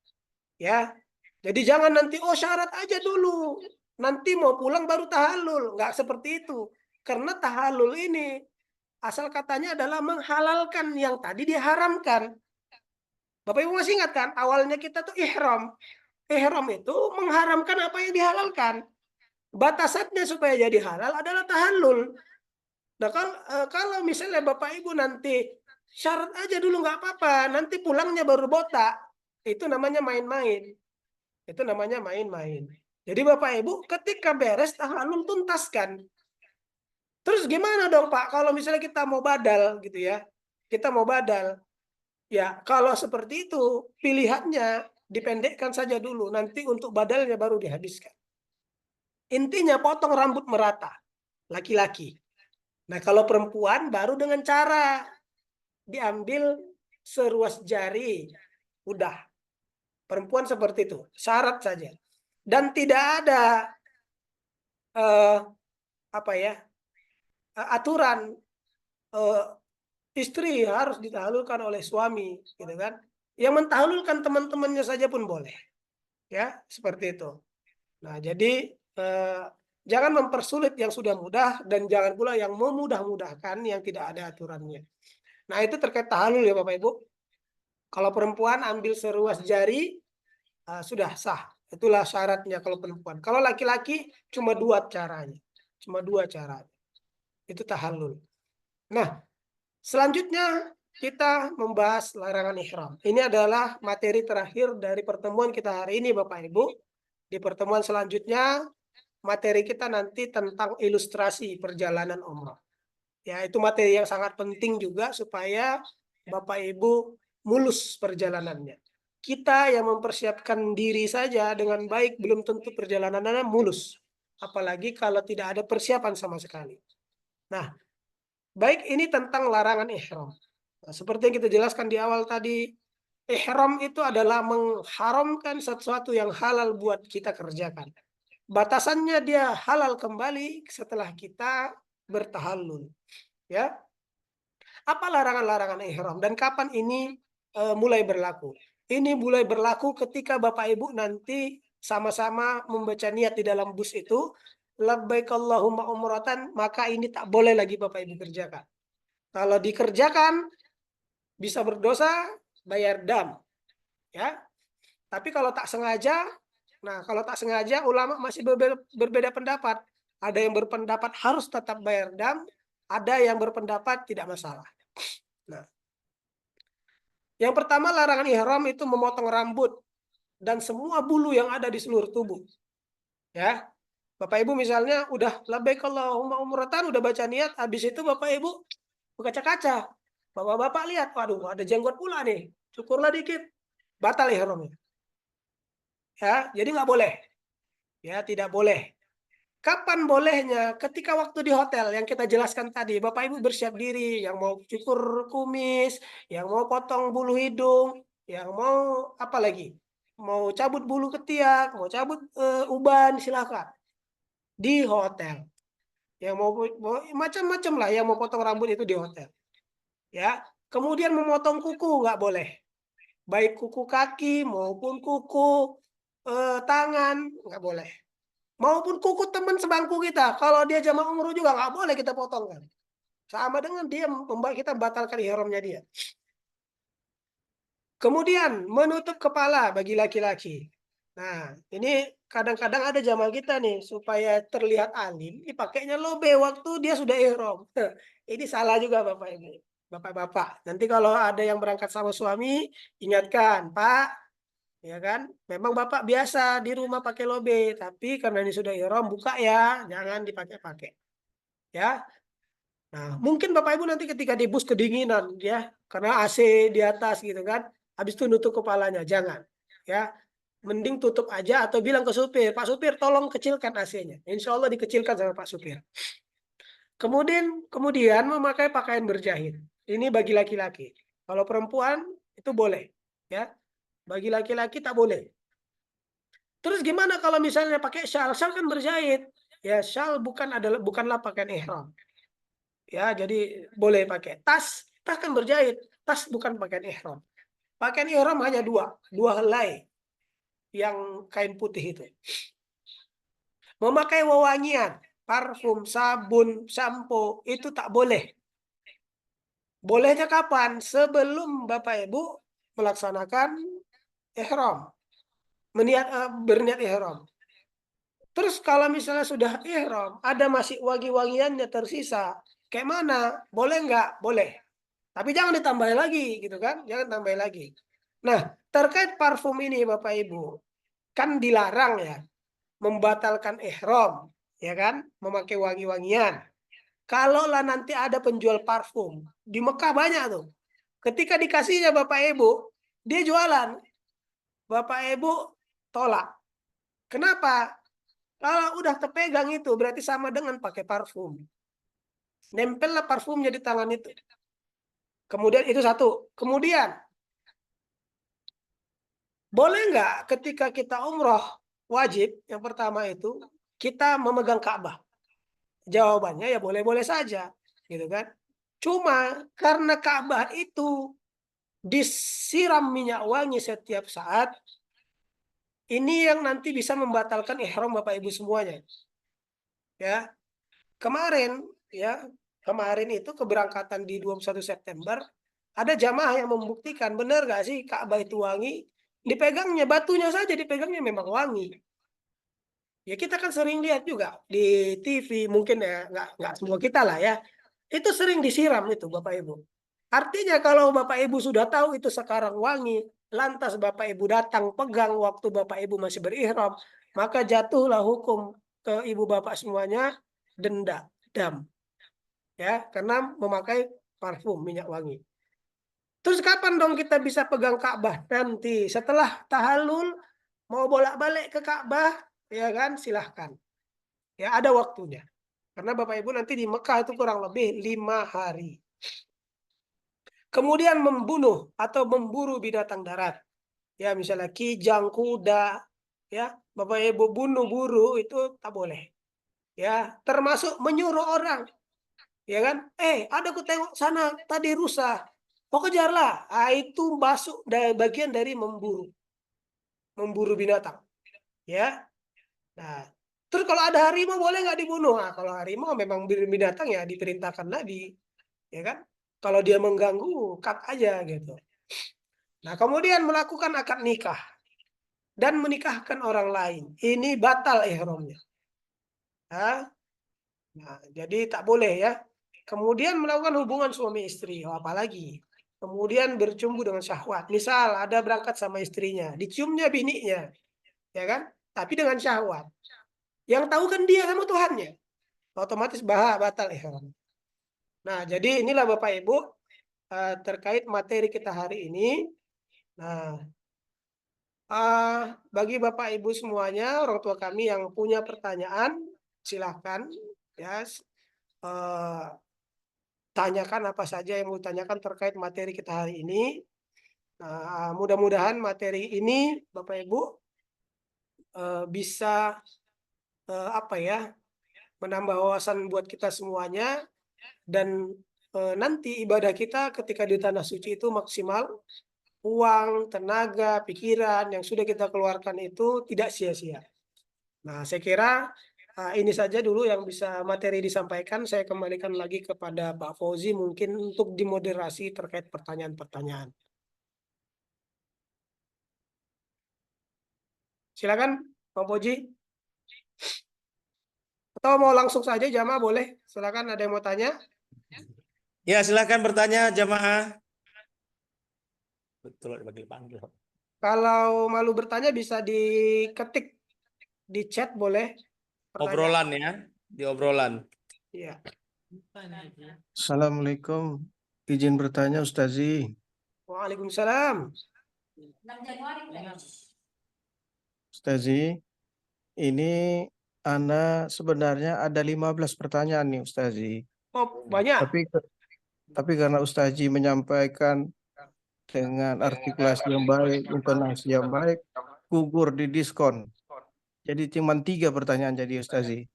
Ya. Jadi jangan nanti syarat aja dulu. Nanti mau pulang baru tahallul. Nggak seperti itu. Karena tahallul ini asal katanya adalah menghalalkan yang tadi diharamkan. Bapak Ibu masih ingat kan? Awalnya kita tuh ihram. Ihram itu mengharamkan apa yang dihalalkan. Batasannya supaya jadi halal adalah tahallul. Nah, kalau misalnya Bapak Ibu nanti syarat aja dulu nggak apa-apa, nanti pulangnya baru botak, itu namanya main-main. Itu namanya main-main. Jadi Bapak Ibu ketika beres tahallul tuntaskan. Terus gimana dong Pak kalau misalnya kita mau badal gitu ya. Kita mau badal. Ya, kalau seperti itu pilihannya dipendekkan saja dulu, nanti untuk badalnya baru dihabiskan. Intinya potong rambut merata, laki-laki. Nah, kalau perempuan baru dengan cara diambil seruas jari. Udah, perempuan seperti itu, syarat saja. Dan tidak ada eh, apa ya aturan eh, istri harus ditahlulkan oleh suami, gitu kan? Yang mentahlulkan teman-temannya saja pun boleh, ya seperti itu. Nah, jadi jangan mempersulit yang sudah mudah dan jangan pula yang memudah-mudahkan yang tidak ada aturannya. Nah, itu terkait tahalul ya Bapak Ibu. Kalau perempuan ambil seruas jari sudah sah. Itulah syaratnya kalau perempuan. Kalau laki-laki cuma dua caranya. Cuma dua caranya. Itu tahallul. Nah, selanjutnya kita membahas larangan ihram. Ini adalah materi terakhir dari pertemuan kita hari ini Bapak Ibu. Di pertemuan selanjutnya materi kita nanti tentang ilustrasi perjalanan umrah. Ya, itu materi yang sangat penting juga supaya Bapak Ibu mulus perjalanannya. Kita yang mempersiapkan diri saja dengan baik belum tentu perjalanannya mulus. Apalagi kalau tidak ada persiapan sama sekali. Nah, baik ini tentang larangan ihram. Nah, seperti yang kita jelaskan di awal tadi, ihram itu adalah mengharamkan sesuatu yang halal buat kita kerjakan. Batasannya dia halal kembali setelah kita bertahallul. Ya, apa larangan-larangan ihram dan kapan ini mulai berlaku? Ini mulai berlaku ketika Bapak Ibu nanti sama-sama membaca niat di dalam bus itu, labbaik Allahumma umratan, maka ini tak boleh lagi Bapak Ibu kerjakan. Kalau dikerjakan bisa berdosa, bayar dam, ya. Tapi kalau tak sengaja, nah kalau tak sengaja ulama masih berbeda pendapat. Ada yang berpendapat harus tetap bayar dam, ada yang berpendapat tidak masalah. Nah, yang pertama larangan ihram itu memotong rambut dan semua bulu yang ada di seluruh tubuh. Ya, Bapak Ibu misalnya udah labbaik Allahumma umratan, udah baca niat, habis itu Bapak Ibu berkaca-kaca. Bapak-bapak lihat, waduh ada jenggot pula nih, cukurlah dikit, batal ihramnya. Ya, jadi nggak boleh. Ya, tidak boleh. Kapan bolehnya? Ketika waktu di hotel yang kita jelaskan tadi, Bapak Ibu bersiap diri, yang mau cukur kumis, yang mau potong bulu hidung, yang mau apa lagi? Mau cabut bulu ketiak, mau cabut uban, silakan. Di hotel. Yang mau macam-macam lah yang mau potong rambut itu di hotel. Ya. Kemudian memotong kuku nggak boleh. Baik kuku kaki maupun kuku tangan nggak boleh. Maupun kuku teman sebangku kita. Kalau dia jamaah umroh juga nggak boleh kita potong kan. Sama dengan dia membuat kita batalkan ihramnya dia. Kemudian menutup kepala bagi laki-laki. Nah, ini kadang-kadang ada jamaah kita nih supaya terlihat alim, dipakainya lobe waktu dia sudah ihram. Ini salah juga Bapak Ibu. Bapak-bapak, nanti kalau ada yang berangkat sama suami, ingatkan, Pak, ya kan? Memang Bapak biasa di rumah pakai lobe, tapi karena ini sudah ihram, buka ya, jangan dipakai-pakai. Ya. Nah, mungkin Bapak Ibu nanti ketika di bus kedinginan ya, karena AC di atas gitu kan, habis itu nutup kepalanya, jangan. Ya, mending tutup aja atau bilang ke supir, Pak supir tolong kecilkan AC-nya. Insya Allah dikecilkan sama Pak supir. Kemudian memakai pakaian berjahit. Ini bagi laki-laki. Kalau perempuan itu boleh, ya. Bagi laki-laki tak boleh. Terus gimana kalau misalnya pakai syal? Syal kan berjahit. Ya, syal bukanlah pakaian ihram. Ya, jadi boleh pakai tas. Tas kan berjahit. Tas bukan pakaian ihram. Pakaian ihram hanya dua helai yang kain putih itu. Memakai wewangian, parfum, sabun, sampo itu tak boleh. Bolehnya kapan? Sebelum Bapak Ibu melaksanakan ihram, berniat ihram. Terus kalau misalnya sudah ihram, ada masih wangi-wangiannya tersisa, kayak mana? Boleh nggak? Boleh. Tapi jangan ditambah lagi gitu kan? Jangan tambah lagi. Nah, terkait parfum ini Bapak Ibu, kan dilarang ya membatalkan ihram, ya kan? Memakai wangi-wangian. Kalaulah nanti ada penjual parfum di Mekah banyak tuh. Ketika dikasihnya Bapak Ibu, dia jualan. Bapak Ibu tolak. Kenapa? Kalau udah terpegang itu berarti sama dengan pakai parfum. Nempellah parfumnya di tangan itu. Kemudian itu satu. Kemudian boleh nggak ketika kita umroh wajib yang pertama itu kita memegang Ka'bah? Jawabannya ya boleh-boleh saja, gitu kan? Cuma karena Ka'bah itu disiram minyak wangi setiap saat, ini yang nanti bisa membatalkan ihram Bapak Ibu semuanya. Ya, kemarin ya, kemarin itu keberangkatan di 21 September ada jamaah yang membuktikan benar nggak sih Ka'bah itu wangi? Dipegangnya batunya saja dipegangnya memang wangi. Ya kita kan sering lihat juga di TV mungkin ya nggak semua kita lah ya. Itu sering disiram itu Bapak Ibu. Artinya kalau Bapak Ibu sudah tahu itu sekarang wangi, lantas Bapak Ibu datang pegang waktu Bapak Ibu masih berihram, maka jatuhlah hukum ke ibu bapak semuanya denda, dam. Ya, karena memakai parfum minyak wangi. Terus kapan dong kita bisa pegang Ka'bah? Nanti setelah tahallul mau bolak-balik ke Ka'bah, ya kan? Silahkan. Ya ada waktunya. Karena Bapak Ibu nanti di Mekah itu kurang lebih 5 hari. Kemudian membunuh atau memburu binatang darat. Ya misalnya kijang, kuda. Ya Bapak Ibu bunuh buru itu tak boleh. Ya termasuk menyuruh orang. Ya kan? Ada aku tengok sana tadi rusa. Oh kejarlah. Itu masuk bagian dari memburu binatang. Ya. Nah, terus kalau ada harimau boleh nggak dibunuh? Nah, kalau harimau memang binatang ya diperintahkan Nabi, ya kan? Kalau dia mengganggu, cut aja gitu. Nah, kemudian melakukan akad nikah dan menikahkan orang lain. Ini batal ihramnya. Nah, jadi tak boleh ya. Kemudian melakukan hubungan suami istri, apalagi. Kemudian bercumbu dengan syahwat. Misal ada berangkat sama istrinya, diciumnya bininya, ya kan? Tapi dengan syahwat. Yang tahu kan dia sama Tuhannya. Otomatis batal ihram. Nah, jadi inilah Bapak Ibu terkait materi kita hari ini. Nah, bagi Bapak Ibu semuanya, orang tua kami yang punya pertanyaan, silahkan ya tanyakan apa saja yang mau tanyakan terkait materi kita hari ini. Nah, mudah-mudahan materi ini Bapak Ibu bisa apa ya menambah wawasan buat kita semuanya dan nanti ibadah kita ketika di tanah suci itu maksimal, uang, tenaga, pikiran yang sudah kita keluarkan itu tidak sia-sia. Nah, saya kira ini saja dulu yang bisa materi disampaikan. Saya kembalikan lagi kepada Pak Fauzi mungkin untuk dimoderasi terkait pertanyaan-pertanyaan. Silakan, Pak Fauzi. Atau mau langsung saja jamaah boleh? Silakan ada yang mau tanya?
Ya, silakan bertanya jamaah. Betul, panggil.
Kalau malu bertanya bisa diketik di chat boleh. Pertanyaan.
Obrolan ya, di obrolan.
Iya.
Assalamualaikum. Izin bertanya Ustazi.
Waalaikumsalam.
Ustazi, ini Ana sebenarnya ada 15 pertanyaan nih Ustazi.
Oh, banyak.
Tapi karena Ustazi menyampaikan dengan artikulasi yang baik, intonasi yang baik, gugur di diskon. Jadi cuma 3 pertanyaan jadi Ustazi.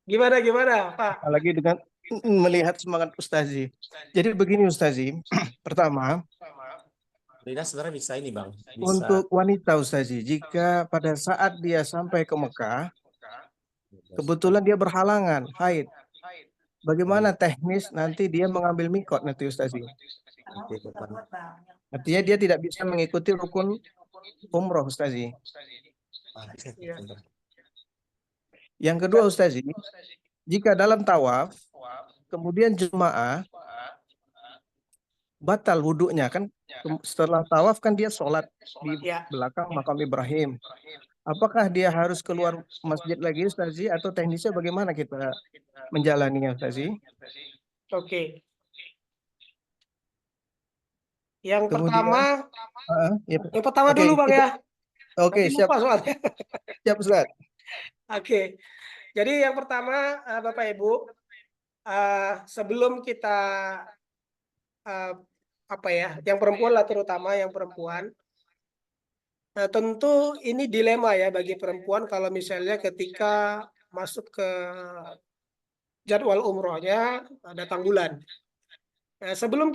Gimana, Pak?
Apalagi dengan melihat semangat Ustazi. Jadi begini Ustazi, pertama,
Rina sebenarnya bisa ini Bang. Bisa.
untuk wanita Ustazi, jika pada saat dia sampai ke Mekah, kebetulan dia berhalangan, haid. Bagaimana teknis nanti dia mengambil mikot nanti Ustazi? Artinya dia tidak bisa mengikuti rukun umroh Ustazi.
Ya.
Yang kedua Ustazi, jika dalam tawaf kemudian jemaah batal wudhunya kan, setelah tawaf kan dia sholat di
Ya,
belakang makam Ibrahim. Apakah dia harus keluar masjid lagi Ustazi, atau teknisnya bagaimana kita menjalaninya Ustazi?
oke. Yang
Kemudian
pertama,
ya,
yang pertama
oke,
dulu Bang ya.
oke,
Nanti
siap
lupa soalnya.
siap Ustaz.
Oke. Jadi yang pertama Bapak Ibu, sebelum kita apa ya, yang perempuan lah terutama yang perempuan, tentu ini dilema ya bagi perempuan kalau misalnya ketika masuk ke jadwal umrohnya datang bulan. Sebelum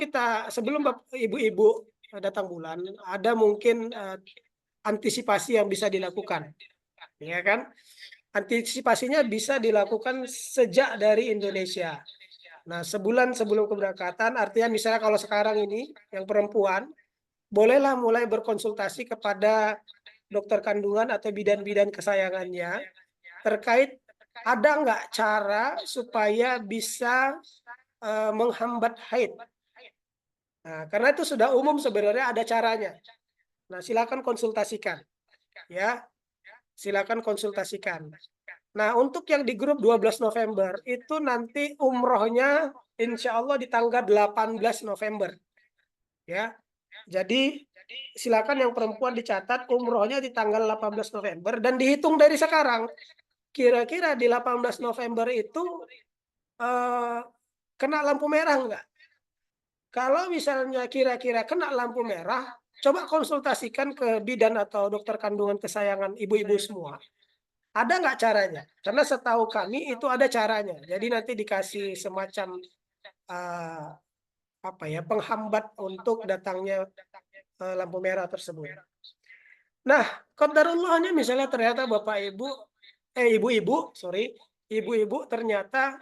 ibu-ibu datang bulan, ada mungkin antisipasi yang bisa dilakukan, ya kan? Antisipasinya bisa dilakukan sejak dari Indonesia. Nah, sebulan sebelum keberangkatan, artinya misalnya kalau sekarang ini yang perempuan, bolehlah mulai berkonsultasi kepada dokter kandungan atau bidan-bidan kesayangannya terkait ada nggak cara supaya bisa menghambat haid. Nah, karena itu sudah umum sebenarnya ada caranya. Nah, silakan konsultasikan, ya. Silakan konsultasikan. Nah, untuk yang di grup 12 November itu nanti umrohnya insya Allah di tanggal 18 November. Ya. Jadi silakan yang perempuan dicatat umrohnya di tanggal 18 November dan dihitung dari sekarang. Kira-kira di 18 November itu kena lampu merah enggak? Kalau misalnya kira-kira kena lampu merah, coba konsultasikan ke bidan atau dokter kandungan kesayangan ibu-ibu semua. Ada nggak caranya? Karena setahu kami itu ada caranya. Jadi nanti dikasih semacam apa ya, penghambat untuk datangnya lampu merah tersebut. Nah, qadarullahnya misalnya ternyata ibu-ibu ternyata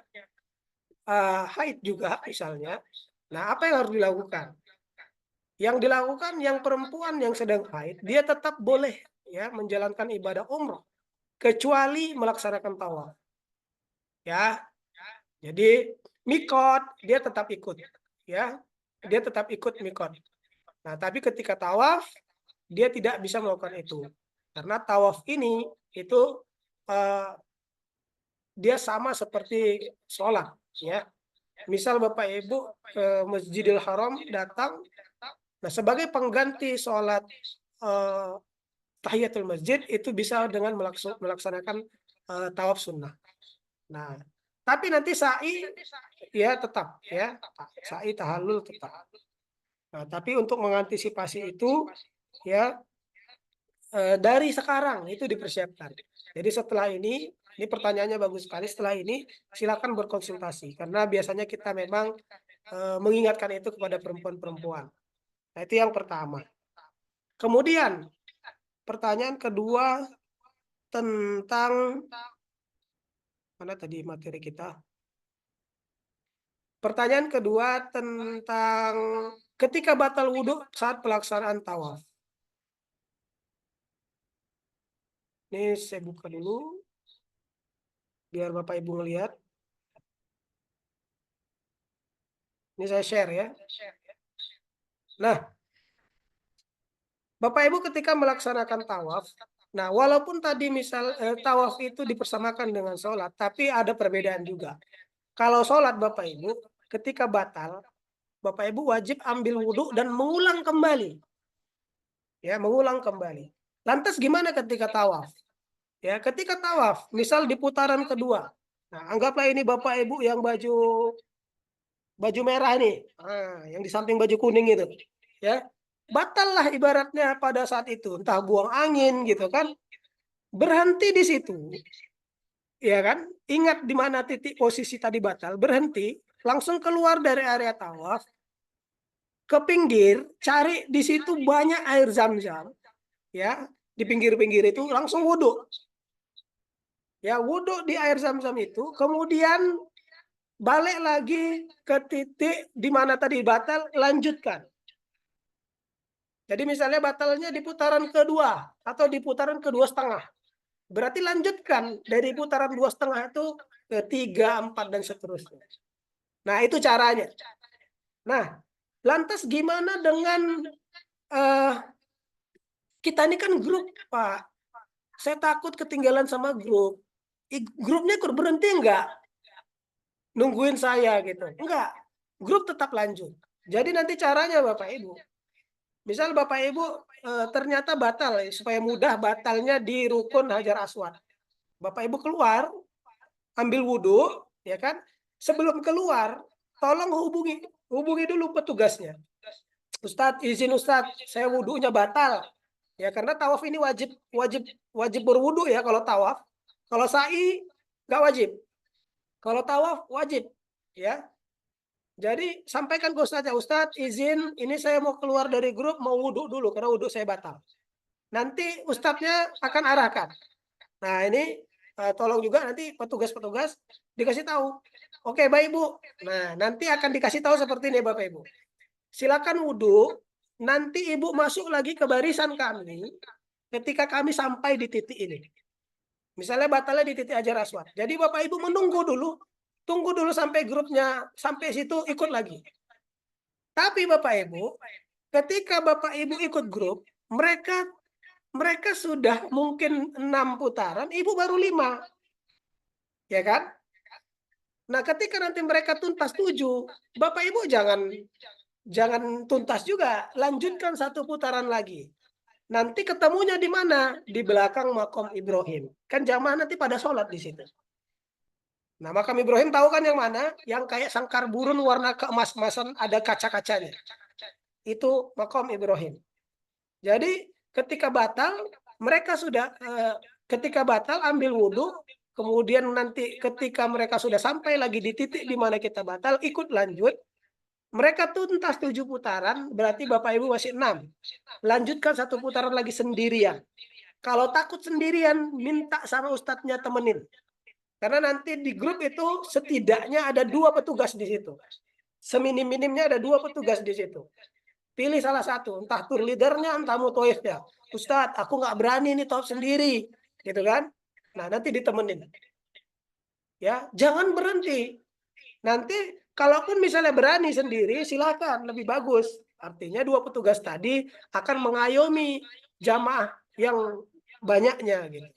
haid juga misalnya. Nah, apa yang harus dilakukan? Yang dilakukan yang perempuan yang sedang haid, dia tetap boleh ya menjalankan ibadah umroh kecuali melaksanakan tawaf. Ya. Jadi mikot dia tetap ikut ya. Dia tetap ikut mikot. Nah, tapi ketika tawaf dia tidak bisa melakukan itu. Karena tawaf ini itu dia sama seperti sholat ya. Misal Bapak Ibu ke Masjidil Haram datang, nah sebagai pengganti sholat tahiyatul masjid itu bisa dengan melaksanakan tawaf sunnah. Nah, tapi nanti sa'i ya tetap ya, sa'i tahallul tetap. Nah, tapi untuk mengantisipasi itu ya dari sekarang itu dipersiapkan. Jadi setelah ini pertanyaannya bagus sekali. Setelah ini silakan berkonsultasi karena biasanya kita memang mengingatkan itu kepada perempuan-perempuan. Nah, itu yang pertama. Kemudian pertanyaan kedua tentang mana tadi materi kita? Pertanyaan kedua tentang ketika batal wudhu saat pelaksanaan tawaf. Ini saya buka dulu biar Bapak Ibu ngelihat. Ini saya share ya. Nah, Bapak Ibu ketika melaksanakan tawaf, nah walaupun tadi misal tawaf itu dipersamakan dengan sholat, tapi ada perbedaan juga. Kalau sholat Bapak Ibu, ketika batal, Bapak Ibu wajib ambil wudhu dan mengulang kembali. Ya, mengulang kembali. Lantas gimana ketika tawaf? Ya, ketika tawaf, misal di putaran kedua. Nah, anggaplah ini Bapak Ibu yang baju merah nih. Nah, yang di samping baju kuning itu. Ya. Batal lah ibaratnya pada saat itu, entah buang angin gitu kan. Berhenti di situ. Ya kan? Ingat di mana titik posisi tadi batal, berhenti, langsung keluar dari area tawaf, ke pinggir, cari di situ banyak air zam-zam, ya di pinggir-pinggir itu langsung wudhu, ya wudhu di air zam-zam itu, kemudian balik lagi ke titik di mana tadi batal, lanjutkan. Jadi misalnya batalnya di putaran kedua atau di putaran kedua setengah, berarti lanjutkan dari putaran 2,5 itu ke 3, 4 dan seterusnya. Nah, itu caranya. Nah, lantas gimana dengan kita ini kan grup, Pak. Saya takut ketinggalan sama grup. Grupnya berhenti enggak? Nungguin saya gitu. Enggak. Grup tetap lanjut. Jadi nanti caranya Bapak Ibu. Misal Bapak Ibu ternyata batal, supaya mudah batalnya di rukun Hajar Aswad. Bapak Ibu keluar, ambil wudhu, ya kan? Sebelum keluar, tolong hubungi dulu petugasnya. Ustadz, izin Ustadz, saya wudhunya batal. Ya, karena tawaf ini wajib berwudhu ya kalau tawaf. Kalau sa'i nggak wajib. Kalau tawaf wajib, ya. Jadi sampaikan ke Ustadz, ya Ustadz, izin, ini saya mau keluar dari grup, mau wudhu dulu karena wudhu saya batal. Nanti Ustadznya akan arahkan. Nah, ini tolong juga nanti petugas-petugas dikasih tahu. Oke, baik Bu. Nah, nanti akan dikasih tahu seperti ini Bapak Ibu. Silakan wudhu, nanti Ibu masuk lagi ke barisan kami ketika kami sampai di titik ini. Misalnya batalnya di titik Hajar Aswad. Jadi Bapak Ibu menunggu dulu, tunggu dulu sampai grupnya sampai situ, ikut lagi. Tapi Bapak Ibu, ketika Bapak Ibu ikut grup, mereka sudah mungkin 6 putaran, Ibu baru 5. Ya kan? Nah, ketika nanti mereka tuntas 7, Bapak Ibu jangan tuntas juga, lanjutkan 1 putaran lagi. Nanti ketemunya di mana? Di belakang makom Ibrahim. Kan jamaah nanti pada sholat di situ. Nah, makam Ibrahim tahu kan yang mana? Yang kayak sangkar burun warna keemas-emasan, ada kaca-kacanya. Itu makom Ibrahim. Jadi ketika batal, mereka sudah ketika batal ambil wudhu, kemudian nanti ketika mereka sudah sampai lagi di titik di mana kita batal, ikut lanjut. Mereka tuntas 7 putaran, berarti Bapak Ibu masih 6. Lanjutkan 1 putaran lagi sendirian. Kalau takut sendirian, minta sama ustadznya temenin. Karena nanti di grup itu setidaknya ada 2 petugas di situ. Seminim-minimnya ada 2 petugas di situ. Pilih salah satu, entah tour leadernya, entah mutoifnya. Ustadz, aku nggak berani nih tawaf sendiri, gitu kan? Nah, nanti ditemenin. Ya, jangan berhenti. Nanti kalaupun misalnya berani sendiri, silakan, lebih bagus. Artinya 2 petugas tadi akan mengayomi jamaah yang banyaknya gitu.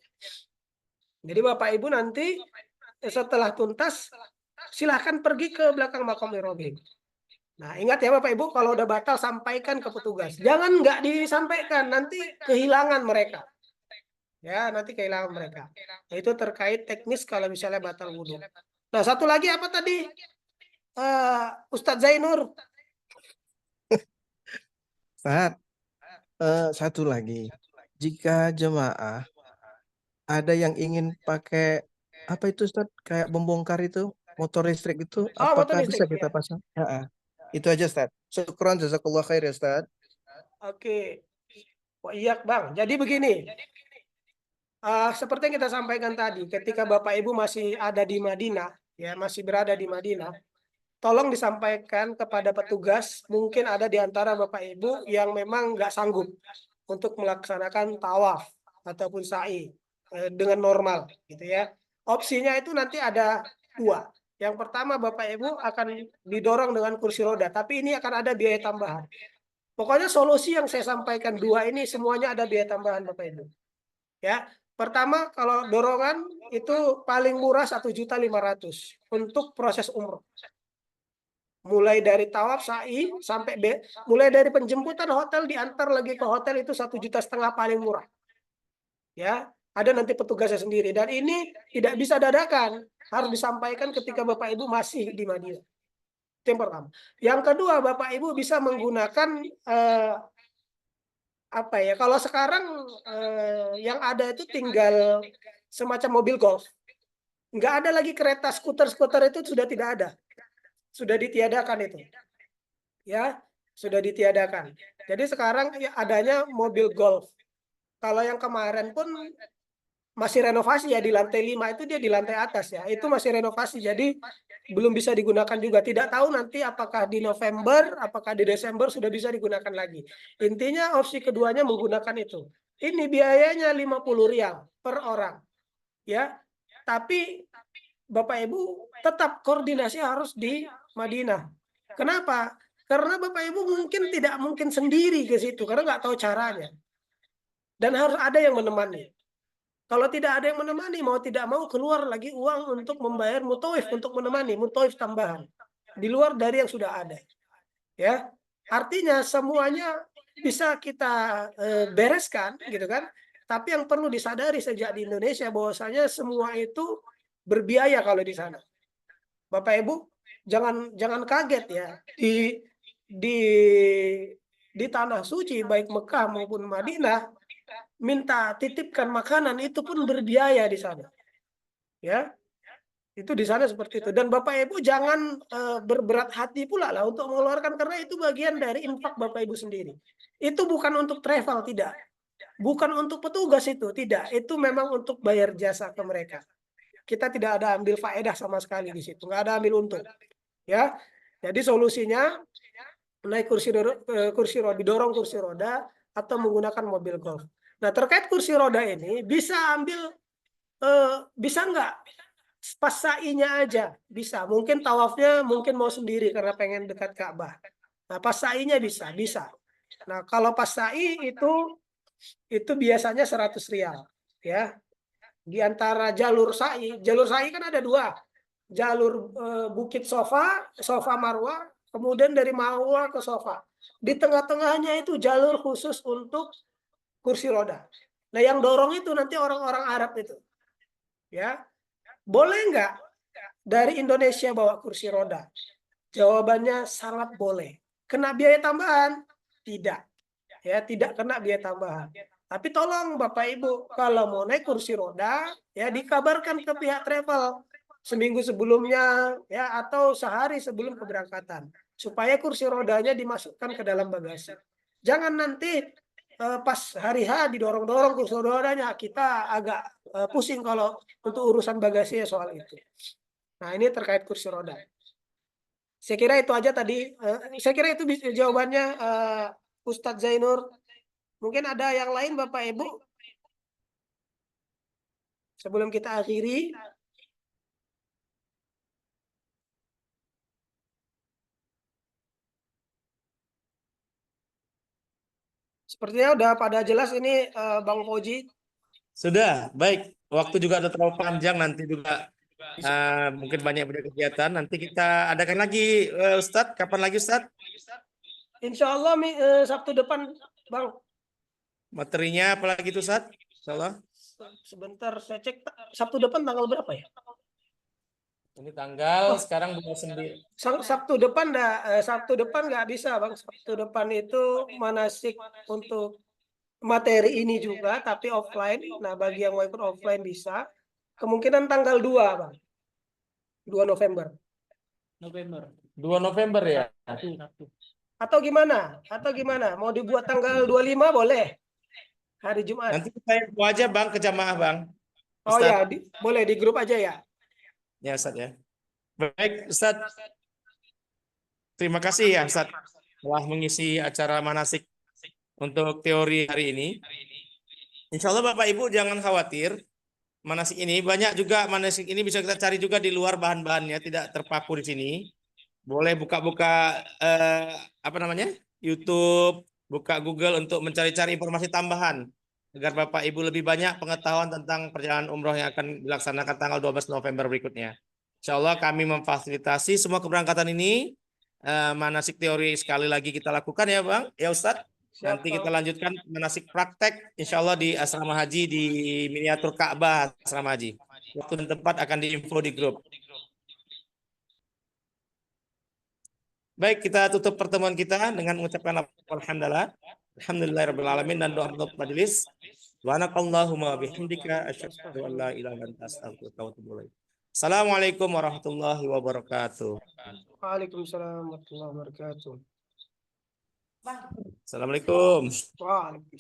Jadi Bapak Ibu nanti setelah tuntas silakan pergi ke belakang makom Ibrahim. Nah, ingat ya Bapak Ibu, kalau udah batal sampaikan ke petugas. Jangan nggak disampaikan, nanti kehilangan mereka. Ya, nanti kehilangan mereka. Nah, itu terkait teknis kalau misalnya batal wudhu. Nah, satu lagi apa tadi? Ustadz Zainur.
Ustaz, satu lagi. Jika jemaah ada yang ingin pakai apa itu Ustaz? Kayak membongkar itu motor listrik itu,
Oh, motor
apakah bisa
listrik,
kita
ya.
pasang? Itu aja Ustaz. Syukron, jazakallah khair ya Ustaz.
Oke. Wah, iya Bang. Jadi begini. Seperti yang kita sampaikan tadi, ketika Bapak Ibu masih ada di Madinah, ya masih berada di Madinah, tolong disampaikan kepada petugas, mungkin ada di antara Bapak Ibu yang memang nggak sanggup untuk melaksanakan tawaf ataupun sa'i dengan normal, gitu ya. Opsinya itu nanti ada 2. Yang pertama Bapak Ibu akan didorong dengan kursi roda, tapi ini akan ada biaya tambahan. Pokoknya solusi yang saya sampaikan 2 ini semuanya ada biaya tambahan Bapak Ibu. Ya, pertama kalau dorongan itu paling murah 1.500.000 untuk proses umroh. Mulai dari tawaf sa'i sampai mulai dari penjemputan hotel diantar lagi ke hotel itu 1,5 juta paling murah. Ya, ada nanti petugasnya sendiri dan ini tidak bisa dadakan, harus disampaikan ketika Bapak Ibu masih di Madinah. Itu yang pertama. Yang kedua, Bapak Ibu bisa menggunakan apa ya? Kalau sekarang yang ada itu tinggal semacam mobil golf. Nggak ada lagi kereta skuter-skuter, itu sudah tidak ada. Sudah ditiadakan itu. Ya, sudah ditiadakan. Jadi sekarang ya adanya mobil golf. Kalau yang kemarin pun masih renovasi ya, di lantai 5 itu dia di lantai atas ya. Itu masih renovasi, jadi belum bisa digunakan juga. Tidak tahu nanti apakah di November, apakah di Desember sudah bisa digunakan lagi. Intinya opsi keduanya menggunakan itu. Ini biayanya 50 rial per orang. ya. Tapi Bapak Ibu tetap koordinasi harus di Madinah. Kenapa? Karena Bapak Ibu mungkin tidak mungkin sendiri ke situ karena nggak tahu caranya. Dan harus ada yang menemani. Kalau tidak ada yang menemani, mau tidak mau keluar lagi uang untuk membayar mutawif untuk menemani, mutawif tambahan di luar dari yang sudah ada. Ya, artinya semuanya bisa kita bereskan, gitu kan? Tapi yang perlu disadari sejak di Indonesia bahwasanya semua itu berbiaya kalau di sana. Bapak Ibu jangan kaget ya di di tanah suci baik Mekah maupun Madinah minta titipkan makanan itu pun berbiaya di sana. Ya, itu di sana seperti itu. Dan Bapak Ibu jangan berberat hati pula lah untuk mengeluarkan karena itu bagian dari infak Bapak Ibu sendiri. Itu bukan untuk travel, tidak. Bukan untuk petugas itu, tidak. Itu memang untuk bayar jasa ke mereka. Kita tidak ada ambil faedah sama sekali di situ, nggak ada ambil untung. Ya, jadi solusinya naik kursi roda, didorong kursi roda atau menggunakan mobil golf. Nah, terkait kursi roda ini bisa ambil bisa nggak pas sa'inya aja bisa. Mungkin tawafnya mungkin mau sendiri karena pengen dekat Ka'bah. Nah, pas sa'inya bisa. Nah, kalau pas sa'i itu biasanya 100 rial, ya. Di antara jalur sa'i kan ada dua. Jalur Bukit Sofa Marwah, kemudian dari Marwah ke Sofa. Di tengah-tengahnya itu jalur khusus untuk kursi roda. Nah, yang dorong itu nanti orang-orang Arab itu. Ya. Boleh nggak dari Indonesia bawa kursi roda? Jawabannya sangat boleh. Kena biaya tambahan? Tidak. Ya, tidak kena biaya tambahan. Tapi tolong Bapak Ibu, kalau mau naik kursi roda, ya dikabarkan ke pihak travel seminggu sebelumnya, ya atau sehari sebelum keberangkatan, supaya kursi rodanya dimasukkan ke dalam bagasi. Jangan nanti pas hari H didorong-dorong kursi rodanya, kita agak pusing kalau untuk urusan bagasi soal itu. Nah, ini terkait kursi roda. Saya kira itu aja tadi. Saya kira itu jawabannya Ustadz Zainur. Mungkin ada yang lain Bapak Ibu? Sebelum kita akhiri. Sepertinya udah pada jelas ini Bang Fauji.
Sudah, baik. Waktu juga udah terlalu panjang, nanti juga mungkin banyak kegiatan. Nanti kita adakan lagi, Ustadz. Kapan lagi, Ustadz?
Insya Allah Sabtu depan, Bang.
Materinya apalagi itu, Ustadz? Insya Allah.
Sebentar saya cek Sabtu depan tanggal berapa ya?
Ini tanggal sekarang 29.
Sabtu depan Sabtu depan nggak bisa, Bang. Sabtu depan itu manasik untuk materi ini juga tapi offline. Nah, bagi yang mau ikut offline bisa. Kemungkinan tanggal 2, Bang. 2 November.
2 November ya?
Atau gimana? Mau dibuat tanggal 25 boleh? Hari Jumat.
Nanti kita info aja, Bang, ke jamaah, Bang.
Oh
Ustadz.
ya, boleh di grup aja ya.
Ya, Ustadz ya. Baik, Ustadz. Terima kasih ya, Ustadz, telah mengisi acara manasik untuk teori hari ini. Insya Allah Bapak Ibu jangan khawatir. Manasik ini banyak juga, manasik ini bisa kita cari juga di luar bahan-bahannya, tidak terpaku di sini. Boleh buka-buka YouTube, buka Google untuk mencari-cari informasi tambahan agar Bapak Ibu lebih banyak pengetahuan tentang perjalanan umroh yang akan dilaksanakan tanggal 12 November berikutnya. Insya Allah kami memfasilitasi semua keberangkatan ini. Manasik teori sekali lagi kita lakukan ya Bang, ya Ustadz. Nanti kita lanjutkan manasik praktek insya Allah di asrama haji di miniatur Ka'bah asrama haji. Waktu dan tempat akan diinfo di grup. Baik, kita tutup pertemuan kita dengan mengucapkan alhamdulillah dan doa penutup majelis. Subhanakallahumma bihamdika asyhadu an la ilaha illa anta astaghfiruka wa atubu ilaik. Assalamualaikum warahmatullahi wabarakatuh.
Waalaikumsalam warahmatullahi wabarakatuh.
Assalamualaikum.
Waalaikumsalam.